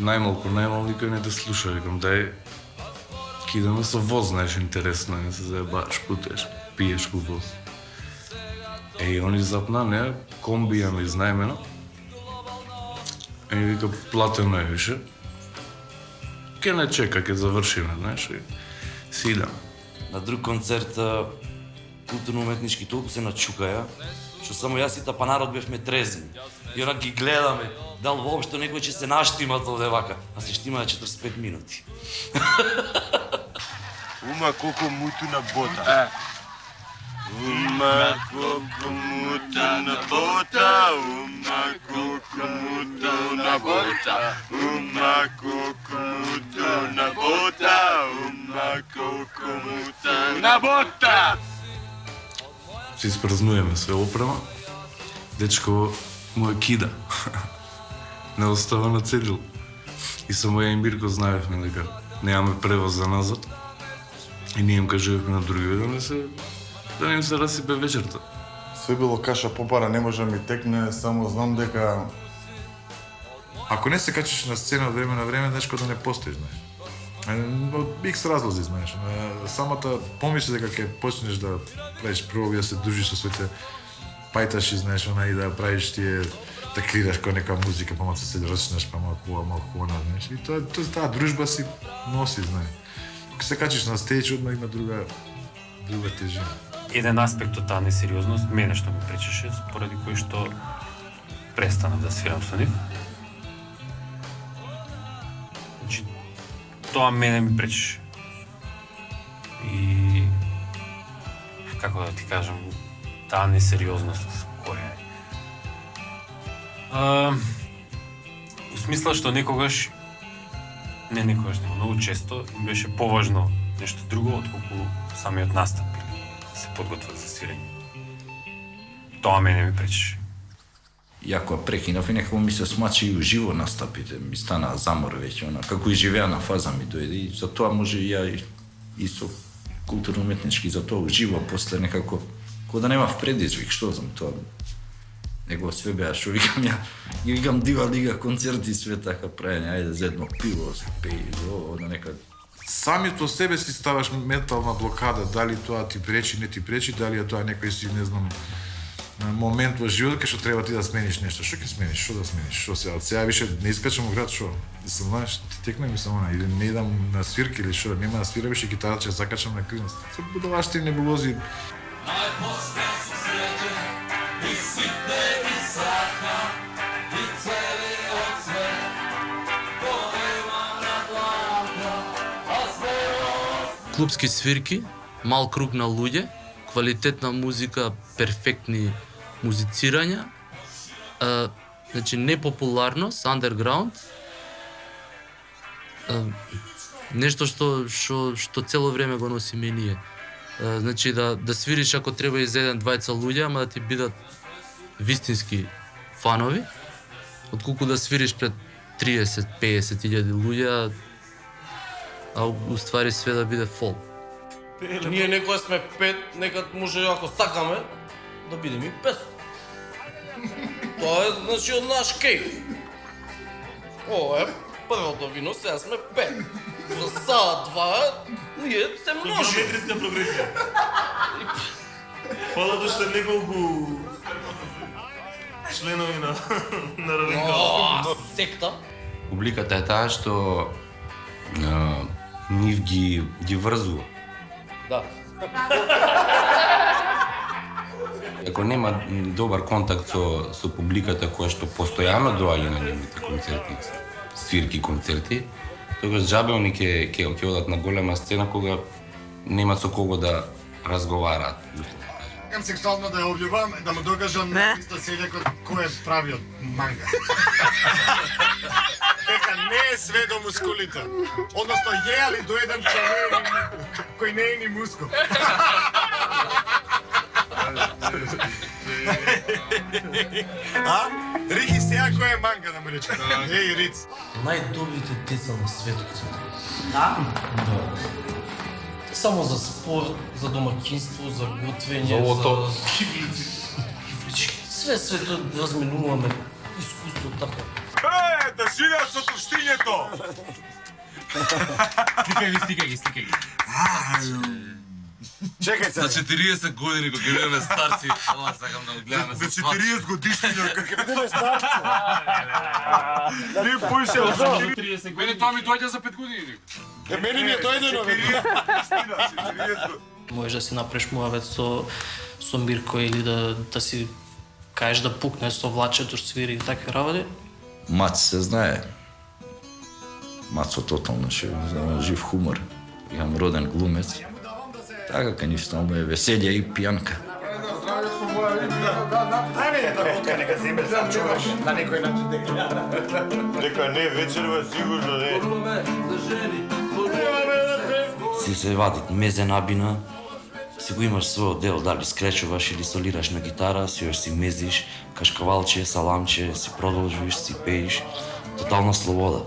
S12: најмалку никој не да слуша, викам дај ки идеме со воз, знаеш, интересно, не се заебаш, путеш, пиеш ку воз. И они запна, не, комбија ми знаемено. И вика, платено е више. Ке не чека, ке завршиме, знаеш, и си идем.
S6: На друг концерт културно-уметнички толку се начукаја, што само јас и тапанарот бевме трезни. И онак ги гледаме, дал воопшто некој ќе се наштимат овде вака, а се штимаа 45 минути.
S29: Ума колку муту на бота. Ума колку муту на бота, ума колку муту на бота, ума колку муту на бота, ума колку муту на бота.
S12: Се испразнуваме све опрема. Дечко му е кида. Не остава на цедил. И со моја Ембирко знаевме дека немаме превоз за назад. И ние им кажувавме на други да не им се расипе вечерта.
S14: Све било каша попара, не може да ми текне, само знам дека
S8: ако не се качиш на сцена од време на време, нешко да не постоиш, знаеш. Од икс разлози, знаеш. Самата помисли дека ќе почнеш да правиш проби, да се дружиш со своите пајташи, знаеш, и да правиш тие, да крираш кој нека музика, па малку се рочнеш, па малку она, знаеш. И таа дружба си носи, знаеш. Ако се качиш на стејч, одма има друга тежина.
S18: Еден аспект од таа несериозност, мене што ми пречеше, поради кој што престанав да свирам со нив. Значи, тоа мене ми пречеше. И како да ти кажам, таа несериозност која е. У смисла што некогаш, не некогаш, него многу често им беше поважно нешто друго отколку самиот настап или да се подготват за свирење. Тоа мене ми пречеше.
S30: Ја кога прекинав и некако ми се смачи и уживо настапите, ми стана замор веќе, како и живеана фаза ми дојде и за тоа може ја и со културно-уметнички, за тоа уживо, после некако
S1: Ко да нема предизвик, што знам, тоа него све беа, што викам ја, ги викам Дива Лига концерти све така правење, ајде за едно пиво, се пеи, да нека.
S8: Сами по себе си ставаш ментална блокада, дали тоа ти пречи, не ти пречи, дали е тоа некој си, не знам, момент во животот кај што треба ти да смениш нешто. Што ќе смениш? Што да смениш? Што сега више не искачам во град, што? Мислам, знаеш, ти текна ми само или не идам на свирки или што, нема да свира више гитара, ќе закачам на клинос. Се будалашти небулози.
S11: Клубски свирки, мал круг на луѓе, квалитетна музика, перфектни музицирања, значи непопуларност, андерграунд, нешто што цело време го носиме ние. Значи да свириш ако треба и за еден-двајца луѓе, ама да ти бидат вистински фанови, отколку да свириш пред 30-50 илјади луѓе, а уствари све да биде фолк.
S15: Ние некоја сме 5, некад може ако сакаме да бидеме и 500. Тоа е значи од наш кейф. Ова е првото вино, сега сме 5. За саат-два ние се множи.
S19: Геометриска прогресија. Фала да што неколку членови на равенката.
S15: Секта.
S20: Публиката е таа што нив ги врзува.
S15: Да.
S20: Ако нема добар контакт со публиката која што постојано доаѓа на нивните концерти, свирки концерти, тогаш џабе они ќе одат на голема сцена кога нема со кого да разговараат.
S10: Сакам сексуално да ја обљубам, да му докажам исто селекот кој е правиот манга. Дека не е све до мускулите. Односно е, али до еден кој не е ни мускул. Рихи сега кој е манга да му рече. Еј, Риц.
S15: Најдобрите деца на светот се. Да? Да. Само за спорт, за домакинство, за готвење,
S4: за лото.
S15: Све свето разменуваме искуство така.
S19: Да живеат со суштињето!
S2: Стикај ги.
S10: Чекај се.
S2: За 40 години кога гледаме старци, ала сакам да го гледаме
S19: за 40 годишнина како
S10: гледаме старци.
S19: Не пуше за
S2: 30 години. Мене тоа ми доаѓа за 5 години.
S10: Мене ми е дојдено.
S28: Можеш да си направиш муавет со Мирко или да си кажеш да пукнеш со влачето, свири и такви работи.
S1: Мац се знае. Мацо тотално жив хумор. Имам роден глумец. Така кај нив стално е веселја и пијанка.
S10: Нека земе сам чуваш на некој начин дека.
S19: Дека не вечерва сигурно не.
S6: Си се вадат мезена бина, си го имаш својот дел, дали скречуваш или солираш на гитара, си си мезиш, кашкавалче, саламче, си продолжуваш, си пееш, тотална слобода.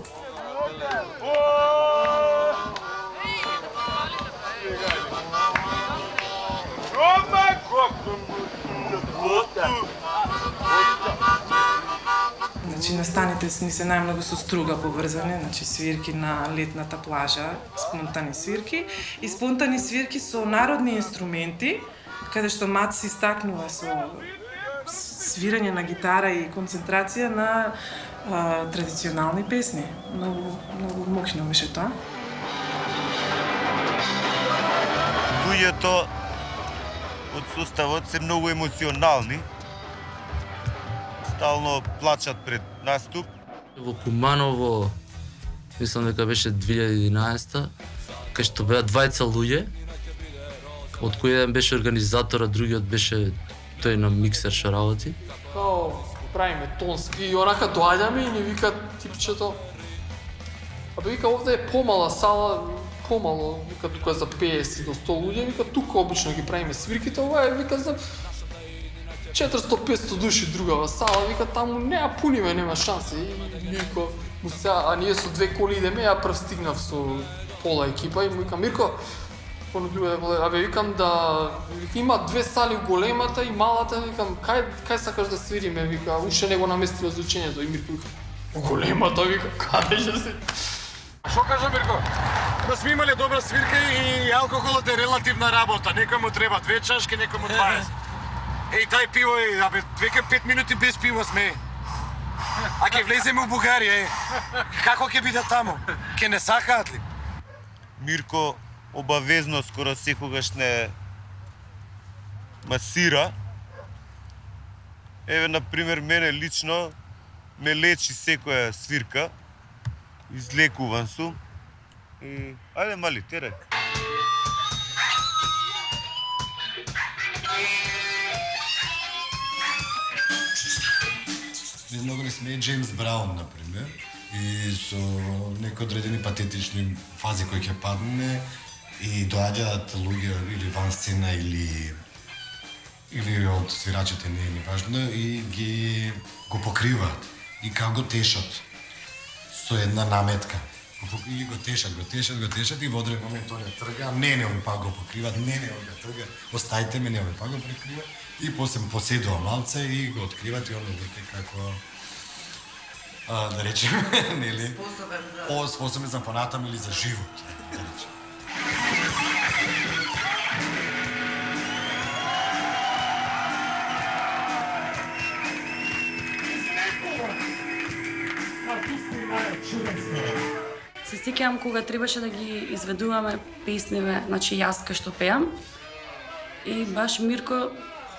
S25: Значи настаните ни се најмногу со струга поврзани, значи свирки на летната плажа, спонтани свирки и спонтани свирки со народни инструменти, каде што Мац се истакнува со свирање на гитара и концентрација на традиционални песни. Многу мокно беше тоа.
S29: Луѓето од составот се многу емоционални. Стално плачат пред наступ.
S11: Во Куманово, мислам дека беше 2011, кај што беа двајца луѓе, од кој еден беше организатор, а другиот беше тој на миксер што работи.
S21: Као, правиме тонски и онака доаѓаме и ни вика типчето. Абе вика овде е помала сала, помало, вика тука за 50 до 100 луѓе, вика тука обично ги правиме свирките, ова е вика за 400-500 души другава сала, вика таму не ја пуниме, нема шанси. И Мирко му сега, а ние со 2 коли идеме, ја прв стигнав со пола екипа и му вика Мирко, понудува да гледа. Абе, викам да има две сали големата и малата, викам кај сакаш да свириме, вика, уште не го наместила звучењето и Мирко вика, големата, вика, каде ќе се...
S5: Што кажа Мирко? Да сме имале добра свирка и алкохолот е релативна работа. Некој му треба 2 чашки, некој му 20. Еј, тај пиво е, абе, веќе 5 минути без пиво сме. А ќе влеземе у Бугарија, како ќе биде таму? Ќе не сакаат ли?
S29: Мирко обавезно скоро секогаш не масира. Еве, например, мене лично ме лечи секоја свирка. Излекуван сум. И... Ајде, мали, терај.
S10: Ние многу не сме Джеймс Браун, например, и со некои одредени патетични фази кои ќе падне и доаѓаат луѓе или ван сцена или од свирачите, не е ни важно, и ги го покриваат и како го тешат со една наметка. И го тешат и во одреден момент они трга, не, ови пак го покриват, не, ови го трга, остајте ме, ови пак го прикриват и после поседува малце и го откриват и они веќе како да речеме, нели? Способен за понатам или за живот, да речеме.
S9: Се сеќавам кога требаше да ги изведуваме песневе, значи јас кај што пеам. И баш Мирко,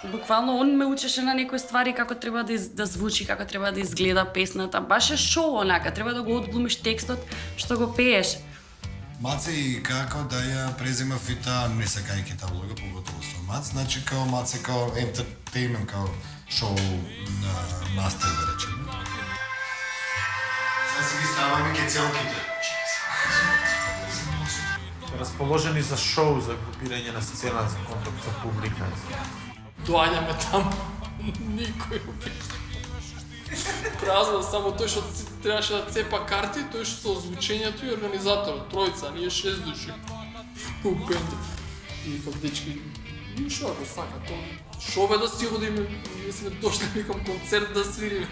S9: буквално он ме учеше на некои ствари како треба да звучи, како треба да изгледа песната. Баш е шоу онака, треба да го одглумиш текстот што го пееш.
S10: Маце и како да ја презема фита, не сакајќи таа влога, поготово со Мац, значи као Маце као ентертеймент, као шоу мастер, да речеме. Сега си ги ставаме ке целките.
S4: Расположени за шоу, за групирање на сцена, за контакт со публика.
S21: Доаѓаме таму, никој празно, само тој што требаше да цепа карти, тој што со озвучењето и организаторот, тројца, ние 6 души у бендот. И викам, дечки, шо ако сака, шо бе да си одиме, ние сме дошли, викам, концерт да свириме,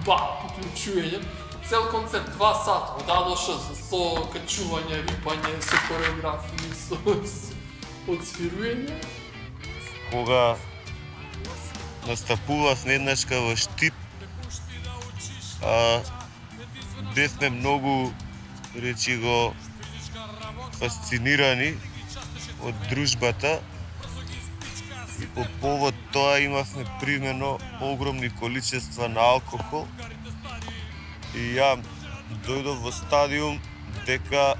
S21: приклучување. Цел концерт, 2 сата, од А до Ш, со качување, рипање, со хореографија, со одсвируење.
S29: Кога настапував еднашка во Штип, бевме многу, речи го, фасцинирани од дружбата и по повод тоа имавме примено огромни количества на алкохол и ја дојдов во стадиум дека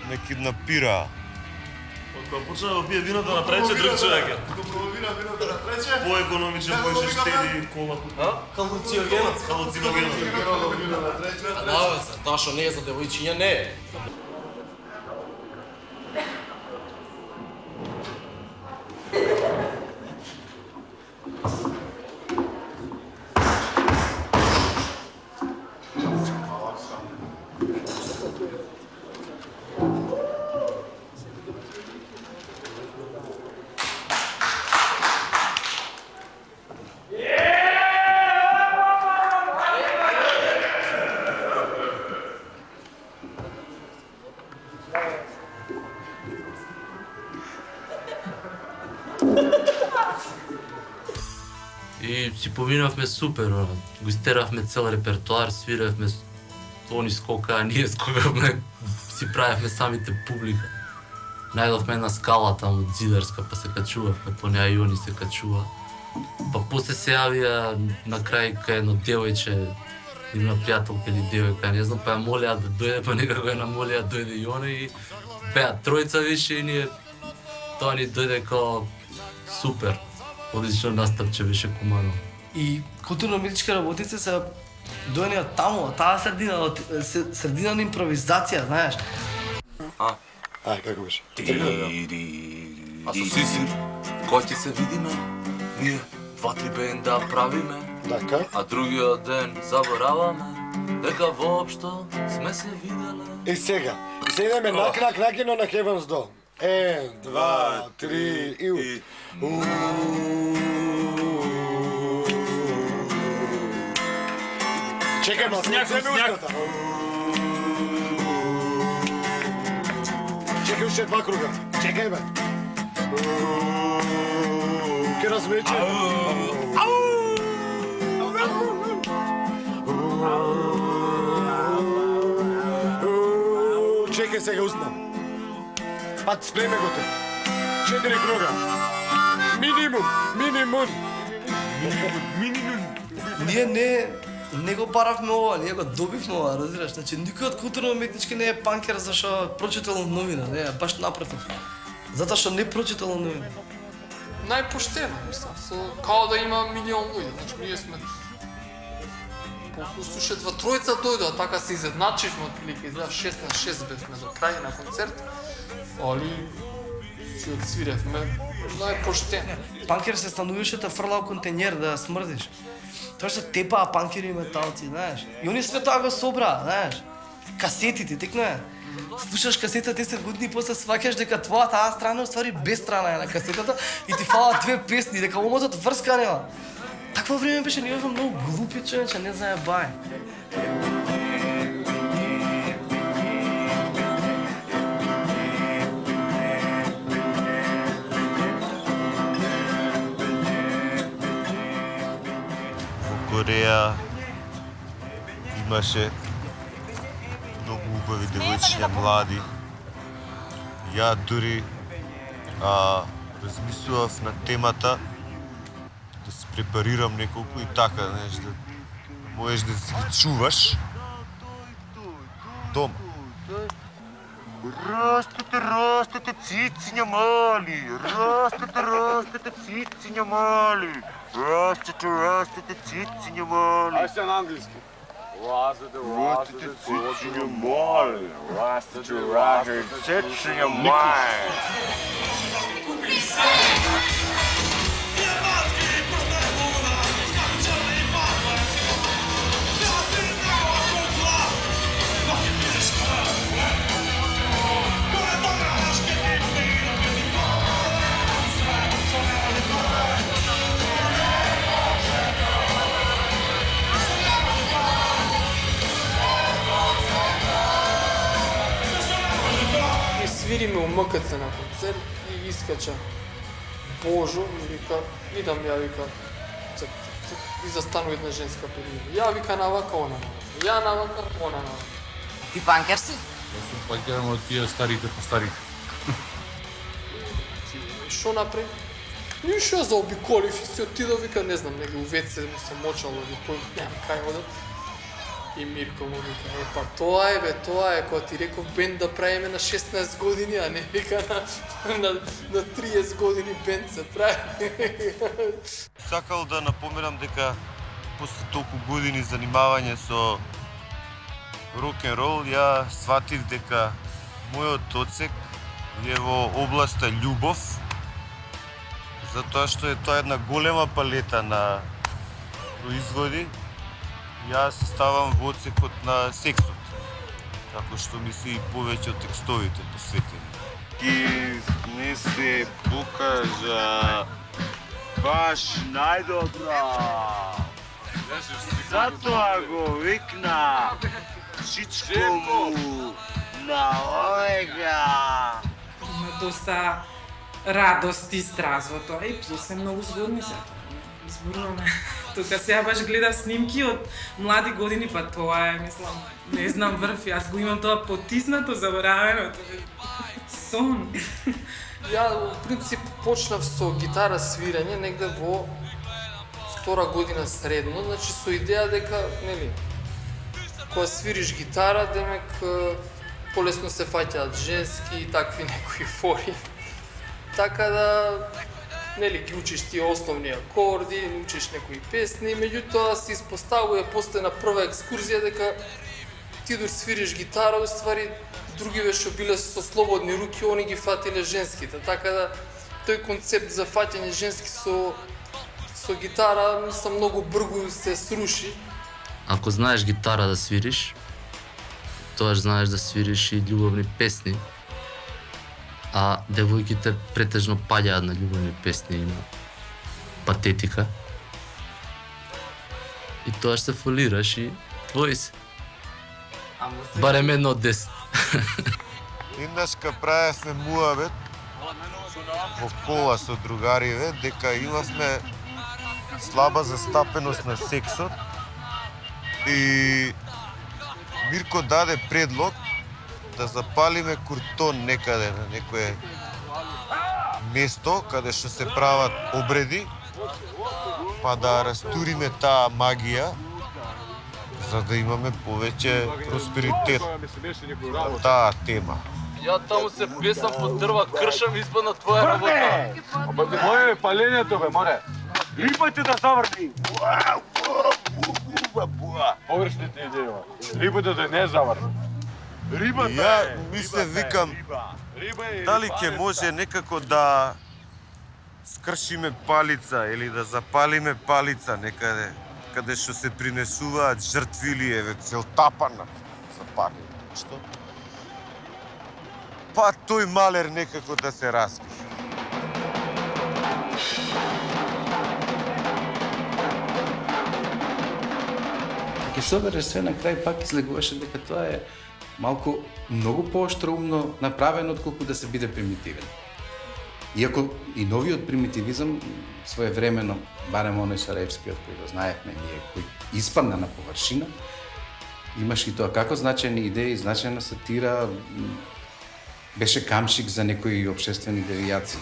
S29: ме киднапираа.
S19: Кога почна да пие виното на прече, друг човек е. Кога пробира виното на прече, по-економичен, поише штеди кола.
S15: Халуциногенот.
S19: Халуциногенот.
S15: Да, бе, тоа што не е за девојчиња, не е.
S11: И си поминавме супер, го истеравме цел репертуар, свиравме они скока, ние скокавме, си правевме самите публика. Најдовме една скала таму зидарска, па се качувавме по неа и они се качува. Па после се јавија на крај кај едно девојче, има пријателка или девојка, не знам, па ја молеа да дојде, па некако ја намолеа да дојде и она и беа тројца више и ние, тоа ни дојде као супер. Одлично настапче беше кумано.
S15: И културно-уметнички работници се дојни од таму, од таа средина, од средина на импровизација, знаеш.
S10: Ај, како беше?
S11: А со Сисир, кога ќе се видиме, ние 2-3 бенда правиме, а другиот ден забораваме дека воопшто сме се виделе.
S10: И сега идеме на кино на Heaven's Door.
S5: 1, 2, 3 и... Чекай, ма, сняг, сняг. Чекай уште 2 круга. Чекай, бе. Ке размече. Чекай, сега уснам. Пат, сплеме го те. 4 круга. Минимум.
S15: Ние не го баравме ова, ние го добивме ова, разбираш? Значи никој од културно-уметнички не е панкер зашо прочитал новина, не, баш напротив. Затоа што не прочитал новина.
S21: Најпоштено, мислам, као да има милион луѓе, значи ние сме послушаше два тројца дојдоа, така се изедначивме отприлика, изгледа 6 на 6 бевме до крај на концерт, али си отсвиревме најпоштено.
S15: Панкер се стануваше да фрлал контенер да смрдиш. Тоа што тепаа панкери и металци, знаеш. И они све тоа го собраа, знаеш. Касетите, текно е. Слушаш касета 10 години и после сваќаш дека твојата А страна уствари Б страна е на касетата и ти фалат две песни, дека омотот врска нема. Такво време беше, ние бевме многу глупи, човече, не знае бај.
S29: Кореја имаше многу убави девојчиња млади. Ја дури размислував на темата да се препарирам неколку и така, знаеш, да можеш да си ги чуваш дома. Растете, цициња мали, растете, цициња мали. Растете, цициња мали.
S5: Ај се на англиски.
S29: Растете, цициња мали. Растете, цициња мали.
S21: Свириме у МКЦ на концерт и искача Божо и вика, идам ја вика, и застанува една женска пред мене. Ја вика навака, она навака. Ја навака, она навака.
S3: Ти панкер си?
S12: Јас сум панкер, ама тие старите по старите.
S21: Шо направи? Ништо заобиколив и си отидов, вика, не знам, неге у ВЦ му се мочало или кој, нема кај одам. И Мирко му вика, па тоа е бе, тоа е, кога ти реков бенд да правиме на 16 години, а не вика на 30 години бенд се прави.
S29: Сакал да напоменам дека после толку години занимавање со рок-н-рол, ја сватив дека мојот отсек е во областа љубов, затоа што е тоа една голема палета на производи. Јас ставам во отсекот на сексот, како што ми се и повеќе од текстовите посветени. Ти не се покажа баш најдобра. Затоа го викна Чичко му на овега.
S25: Има доста радост и стразото, и плюс е многу згодни се. Зборуваме. Тука сега баш гледав снимки од млади години, па тоа е, мислам, не знам врв, јас го имам тоа потиснато, заборавено, тоа е сон.
S21: Ја, во принцип, почнав со гитара свирење негде во втора година средно, значи со идеја дека, нели, кога свириш гитара, демек полесно се фаќаат женски и такви некои фори. Така да, нели, ги учиш тие основни акорди, учиш некои песни, меѓутоа се испоставува после на прва екскурзија дека ти дори свириш гитара, уствари другиве што биле со слободни руки, они ги фатиле женските. Така да тој концепт за фаќање женски со гитара, мислам, многу брзо се сруши.
S11: Ако знаеш гитара да свириш, тоа знаеш да свириш и љубовни песни. а девојките претежно паѓаат на љубовни песни и на патетика. И тоа што се фолираш и твој се. Барем едно од 10.
S29: Еднаш ка правевме муабет во кола со другариве дека имавме слаба застапеност на сексот и Мирко даде предлог да запалиме куртон некаде на некое место каде што се прават обреди, па да растуриме таа магија за да имаме повеќе просперитет на таа тема.
S11: Ја таму се песам по дрва, кршам избад на твоја работа.
S5: Моје палењето бе, море. Липате да заврни. Површните идеја. Липате да не заврни. Рибата
S29: Ја ми се викам, дали ќе може некако да скршиме палица или да запалиме палица некаде, каде што се принесуваат жртви или еве целтапана запали. Што? Па тој малер некако да се распише.
S20: Ке собереш све на крај пак излегуваше дека тоа е малку многу поостроумно направено отколку да се биде примитивен. Иако и новиот примитивизам своевремено, барем оној Сараевскиот кој го знаевме ние, кој испадна на површина, имаше и тоа како значајни идеи, значајна сатира, беше камшик за некои општествени девијации.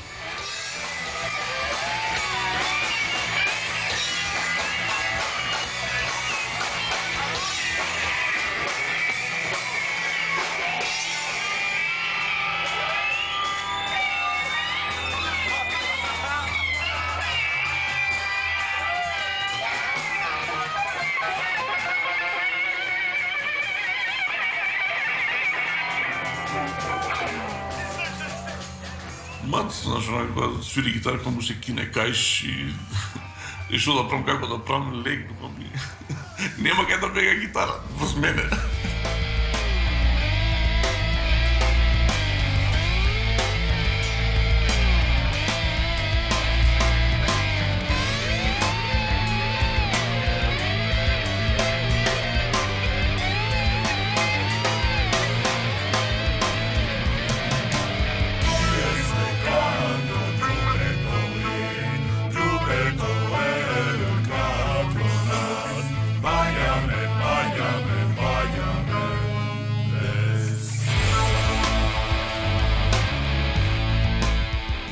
S19: Мат, знаеш, кога свири гитара, кога му се кине кајш и што да правам, како да правам лек, докато ми... Нема кај да бега гитара воз мене.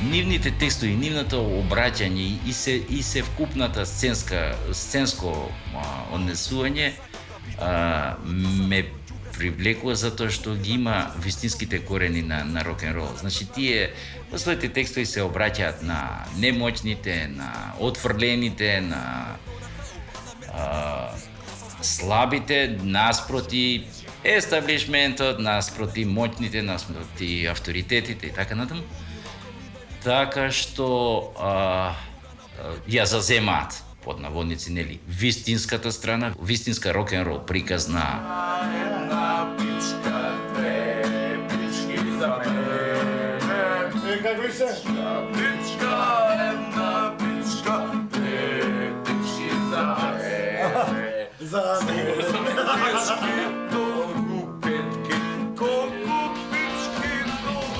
S30: Нивните текстови, нивното обраќање и се вкупната сценско однесување ме привлекува затоа што ги има вистинските корени на рок-н-рол. Значи тие во своите текстови се обраќаат на немоćните, на отфрлените, на слабите, наспроти естаблишментот, наспроти моćните, наспроти авторитетите и така натаму. Така што ја заземаат под наводници, нели, вистинската страна, вистинска рок-н-рол приказ на
S5: Како се? Пичка, една пичка, две пички за мене. За мене. Долу петки, колку пички, долу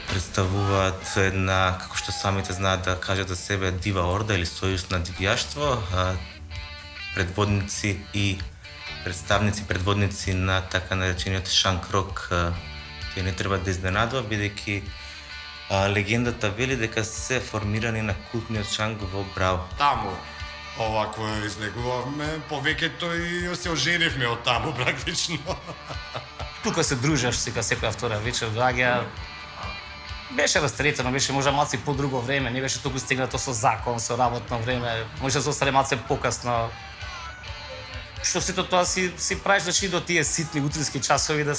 S3: представуваат една, како што самите знаат да кажат за себе, дива орда или сојуз на дивјаштво, предводници и предводници на така наречениот шанк рок, тие не треба да изненадува, бидејќи легендата вели дека се формирани на култниот шанк во Браво.
S5: Таму, овакво изнегувавме, повеќето и се оженивме од таму практично.
S7: Тука се дружаш секоја втора вечер, доаѓа. Беше растретено, беше можда малце по-друго време, не беше толку стегнато со закон, со работно време, може да се остане малце покасно. Што сето тоа си правиш да до тие ситни утрински часови да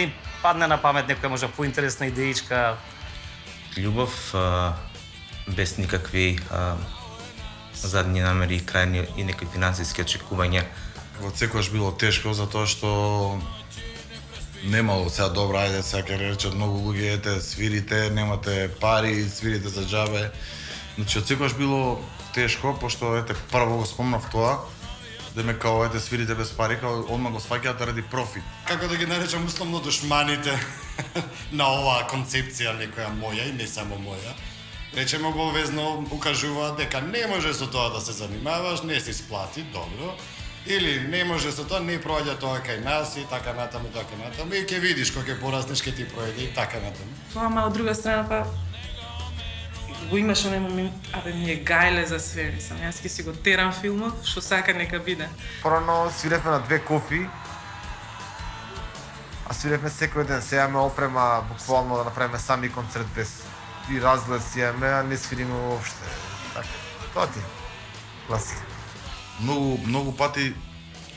S7: им падне на памет некоја можда поинтересна идеичка.
S3: Љубов без никакви задни намери, крајни и некои финансиски очекувања.
S14: Во секојаш било тешко затоа што немало сега добро, ајде сега ќе речат многу луѓе, ете, свирите, немате пари, свирите за џабе. Значи, од секогаш било тешко, пошто, ете, прво го спомнав тоа, да ме као, ете, свирите без пари, као одма го сваќаат ради профит. Како да ги наречам условно душманите на оваа концепција, некоја моја и не само моја. Речеме обовезно укажуваат дека не може со тоа да се занимаваш, не се исплати, добро. Или не може со тоа, не проаѓа тоа кај нас и така натаму, и ќе видиш кога ќе пораснеш ќе ти проаѓа и така натаму.
S25: Тоа, ама од друга страна па го имаш оној момент, абе ми е гајле за све, мислам, јас ќе си го терам филмов, што сака нека биде.
S8: Порано свиревме на 2 кофи, а свиревме секој ден, сега ме опрема буквално да направиме сами концерт без и разглед си имаме, а не свириме уопште. Така, тоа ти, класика.
S14: Многу пати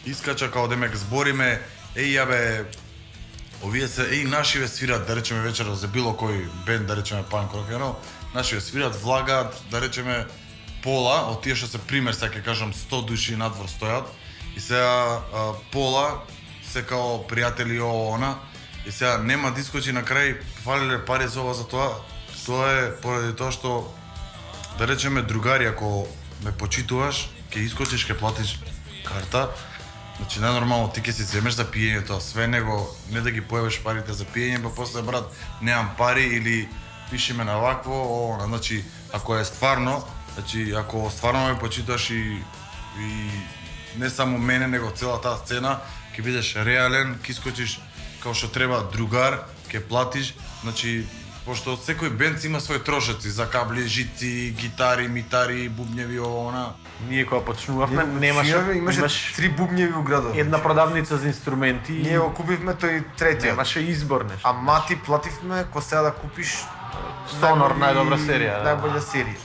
S14: искача као демек збориме, јабе, овие се, нашиве свират, да речеме вечера за било кој бенд, да речеме панк рок, нашиве свират, влагаат, да речеме пола, од тие што се пример, сега ќе кажам 100 души надвор стојат, и сега пола се као пријатели она, и сега нема да искочи на крај, фалиле пари за ова за тоа, тоа е поради тоа што, да речеме другари, ако ме почитуваш, ќе искочиш, ќе платиш карта, значи ненормално ти ќе си земеш за пиење тоа све, него не да ги поебеш парите за пиење, па после брат, немам пари или пиши ме на вакво, значи ако е стварно, значи ако стварно ме почиташ и не само мене, него цела таа сцена, ќе бидеш реален, ќе искочиш како што треба другар, ќе платиш, значи пошто секој бенд има своји трошоци за кабли, жици, гитари, митари, бубњеви, она.
S4: Ние кога почнувавме, имаше
S8: 3 бубњеви у градот.
S4: Една продавница за инструменти.
S8: Ние го купивме тој третиот.
S4: Немаше избор нешто.
S8: А мати плативме кој сега да купиш
S4: Сонор, најдобра серија.
S8: Најболја серија.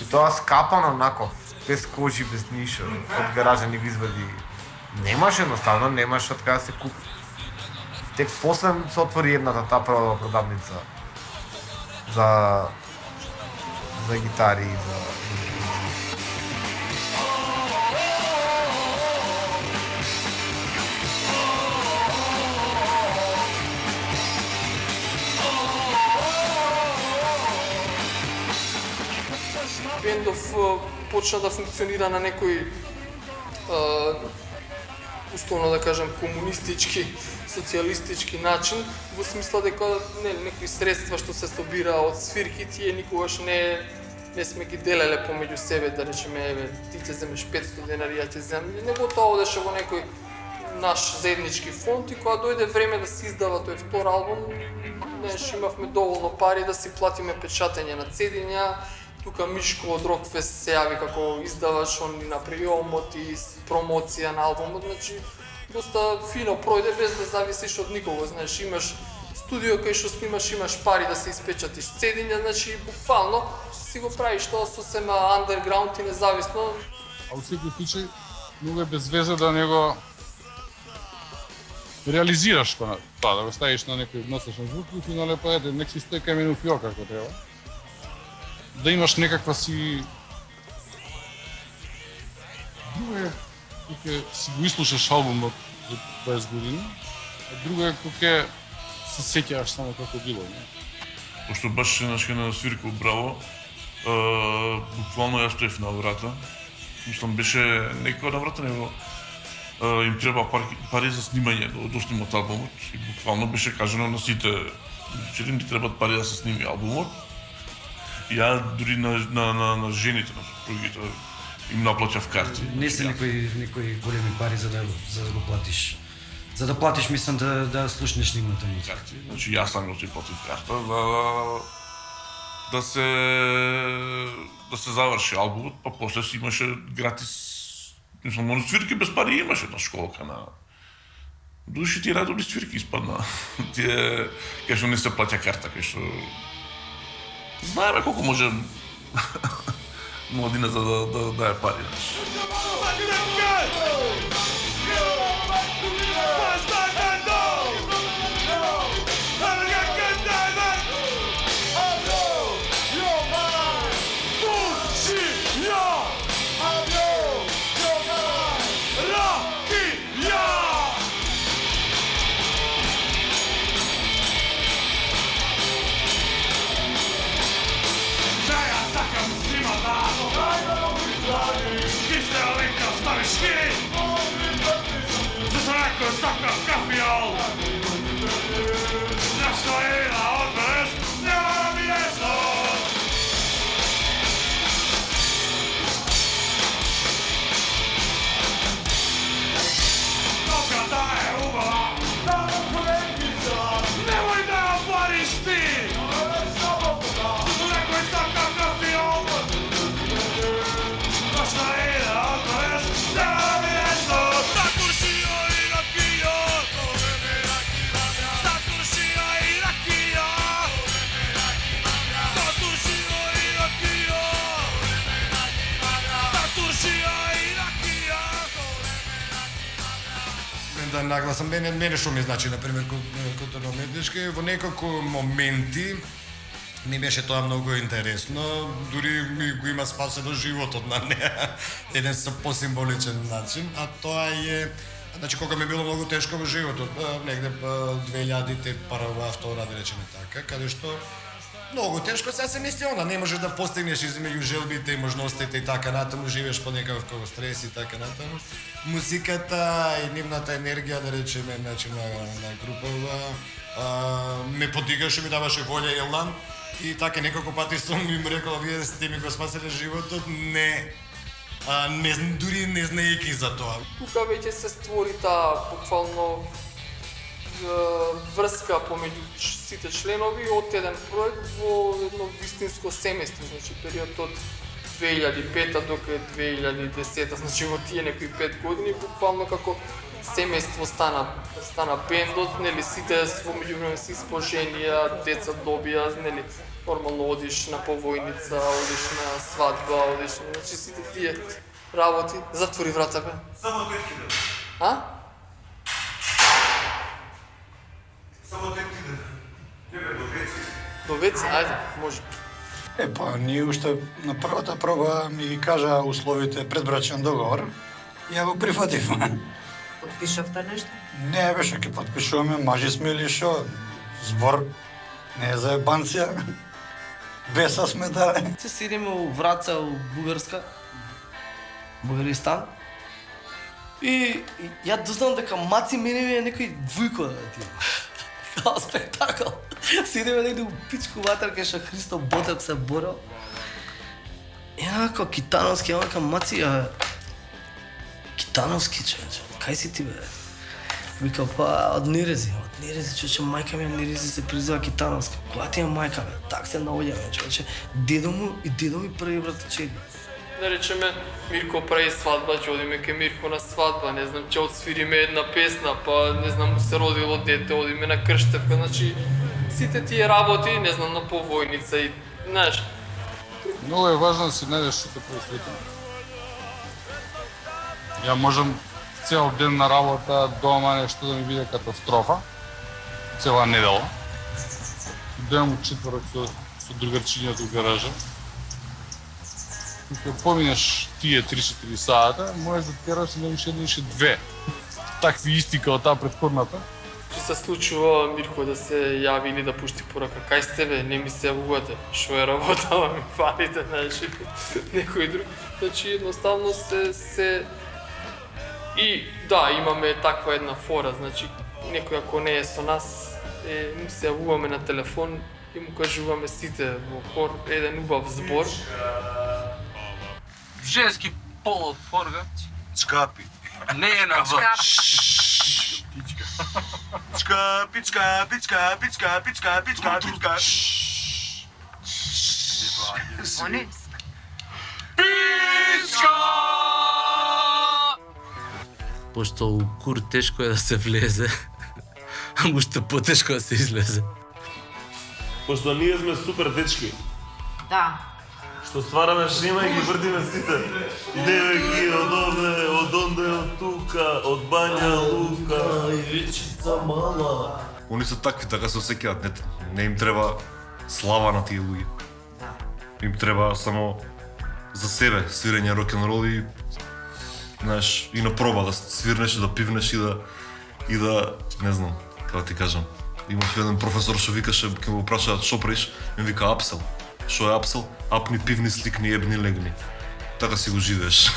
S8: И тоа скапано онако, без кожи, без ништо, од гаража ни го извади. Немаше едноставно, немаше од каде да се купи. Тек после се отвори едната таа прва продавница за гитари, за
S21: Бендов почна да функционира на некој условно да кажем комунистички, социјалистички начин, во смисла дека некои средства што се собира од свирки тие никогаш не сме ги делеле помеѓу себе, да речеме еве ти ќе земеш 500 денари, ја ќе земам, него тоа одеше во некој наш заеднички фонд и кога дојде време да се издава тој втор албум, имавме доволно пари да си платиме печатење на цедиња. Тука Мишко од Рокфест се јави како издавач, он ни направи омоти, промоција на албумот, значи доста фино пројде без да зависиш од никого, знаеш, имаш студио кај што снимаш, имаш пари да се испечатиш цедиња, значи буквално си го правиш тоа сосема андерграунд и независно.
S12: А во секој случај многу е без веза да него реализираш тоа, да го ставиш на некој носечен звук и финале па ете, нек си стои кај мене у фиока како треба. Да имаш некаква си... Друго е кога си го изслушаш албумот за 20 години, а друго е кога се сеќаваш само како било.
S19: Пошто баш на свирка од Браво, буквално јас стоев на врата. Мислам беше некој на врата, него им треба пари за снимање, да снимат албумот. И буквално беше кажано на сите вечери ни требаат пари да се сними албумот. Ја дури на жените, на супругите, им наплаќав карти.
S13: Не се некои големи пари за да го платиш. За да платиш, мислам, да слушнеш нивната музика.
S19: Значи, јас сам си платив карта да се заврши албумот, па после си имаше гратис... Мислам, оно свирки без пари имаше на школка на... Души ти радови свирки испадна. Тие, кај што не се плаќа карта, кај што... Знаеме колку може младината да дае пари.
S5: Да нагласам, мене што ми значи, например, културно-уметнички, во неколку моменти ми беше тоа многу интересно, дури ми го има спасено животот на неа, еден со посимволичен начин, а тоа е, значи кога ми било многу тешко во животот, негде 2000-те, прва, втора, да речеме така, каде што многу тешко се мисли она, не можеш да постигнеш измеѓу желбите и можностите и така натаму, живееш под некаков стрес и така натаму. Музиката и нивната енергија, да речеме, значи на групава, ме подигаше, ми даваше волја и елан. И така неколку пати сум им рекол, вие сте ми го спаселе животот, дури не знаејќи за тоа.
S21: Тука веќе се створи таа буквално врска помеѓу сите членови од еден проект во едно вистинско семејство, значи период од 2005 до 2010, значи во тие некои 5 години буквално како семејство стана бендот, нели сите во меѓувреме се испоженија, деца добија, нели нормално одиш на повојница, одиш на свадба, одиш, значи сите тие работи. Затвори врата бе.
S5: Само тетки да.
S21: А?
S5: Само тетки да. Не до веци.
S21: До веци, ајде, може.
S2: Па, ние уште на првата проба ми ги кажа условите предбрачен договор и ја го прифатив.
S16: Подпишавте нешто?
S2: Не, беше, ќе подпишуваме, мажи сме или шо, збор, не е за ебанција, беса сме да.
S15: Се седиме у Враца, у Бугарска, Бугаристан, и ја дознам дека маци мене ми е некој вујко, као спектакл. Седиме негде у пичку ватар, кај што Христо Ботеп се борел. И како Китановски, ја викам, маци, Китановски, човече, кај си ти бе? Вика, па, од Нерези, човече, мајка ми од Нерези се призива Китановска. Која ти е мајка, бе? Так се наоѓаме, човече. Дедо ми први братачи.
S21: Да речеме, Мирко прави свадба, ќе одиме ке Мирко на свадба, не знам, ќе отсвириме една песна, па не знам, му се родило дете, одиме на крштевка, значи сите тие работи, не знам, на повојница и, знаеш.
S12: Многу е важно да си најдеш што те посвети. Ја можам цел ден на работа, дома нешто да ми биде катастрофа, цела недела. Дојам у четврок со другарчињата у гаража. Кога поминеш тие 3-4 сата, можеш да тераш и да имаш едно и две. Такви исти као таа претходната.
S21: Че се случува Мирко да се јави или да пушти порака. Кај сте бе, не ми се јавувате. Шо е работа, ми фалите, знаеш, некој друг. Значи, едноставно се... И да, имаме таква една фора, значи, некој ако не е со нас, му се јавуваме на телефон и му кажуваме сите во хор еден убав збор.
S17: Женски пол од форга.
S5: Чкапи.
S17: Не е на В.
S5: Чкапи, чкапи, чкапи, чкапи, чкапи, чкапи, чкапи.
S16: Они?
S17: Пичка!
S11: Пошто у кур тешко е да се влезе, а уште потешко да се излезе.
S18: Пошто ние сме супер дечки.
S16: Да.
S18: Што ствараме шема и ги вртиме сите. Идеме ги од овде, од онде, од тука, од бања, лука.
S5: Речица мала. Они се такви, така се осеќаат, не им треба слава на тие луѓе. Им треба само за себе свирење рок-н-рол и знаеш, и на проба да свирнеш, да пивнеш и да не знам, како ти кажам. Имав еден професор што викаше, ќе го прашаат што правиш, ми вика апсел.
S18: Што е апсел? Апни, пивни, сликни, ебни, легни. Така си го живееш.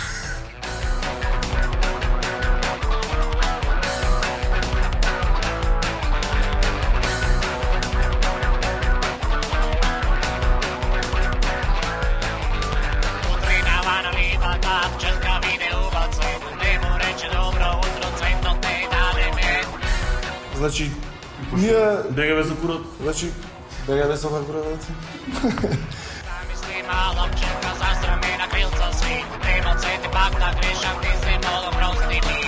S1: Значи, ние...
S18: Бега бе за курат.
S1: Значи, бега бе за курат.
S6: Mala pčelka zastrami na krilca svi, nema cveti pak na grešak, ti se mnogo prosti mi.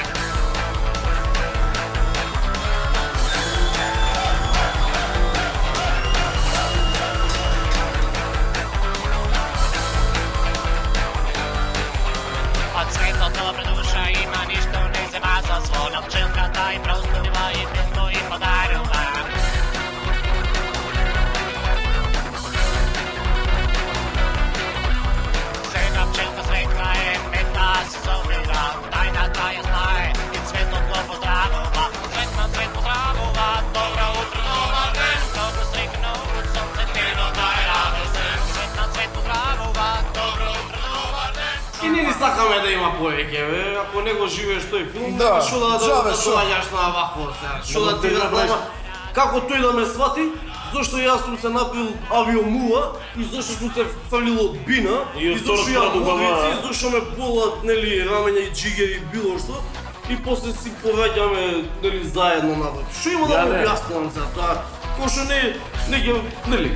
S6: A cvetno dobra duša ima, ništa ne zema za svona pčelka, taj prostorila i pinto i podarila. Pčelka sretka je, metna se zovrila, tajna ta je znaje, i cvetno tlo pozdravova, cvetno cvet pozdravova, dobro utro, dobar den, dobro srećno, sunce tino daje radost, cvetno cvet pozdravova, dobro utro, dobar den.
S15: И ние не сакаме да има повеќе, бе. Ако не го живееш тој филм,
S1: Да,
S15: што да
S1: джабе, шо?
S15: доаѓаш на вакво сега. Што да ти
S1: Да,
S15: разбереш? Како тој да ме свати, зашто јас сум се напил авиомула и зашто сум се фрлил од бина и зашто ја мудрици, и зашто ме болат, нели, рамења и джигери, било што. И после си повеќаме, нели, заедно на. Што има да
S18: Ја,
S15: го
S18: бе.
S15: објаснам за тоа? Кој што не ќе, нели?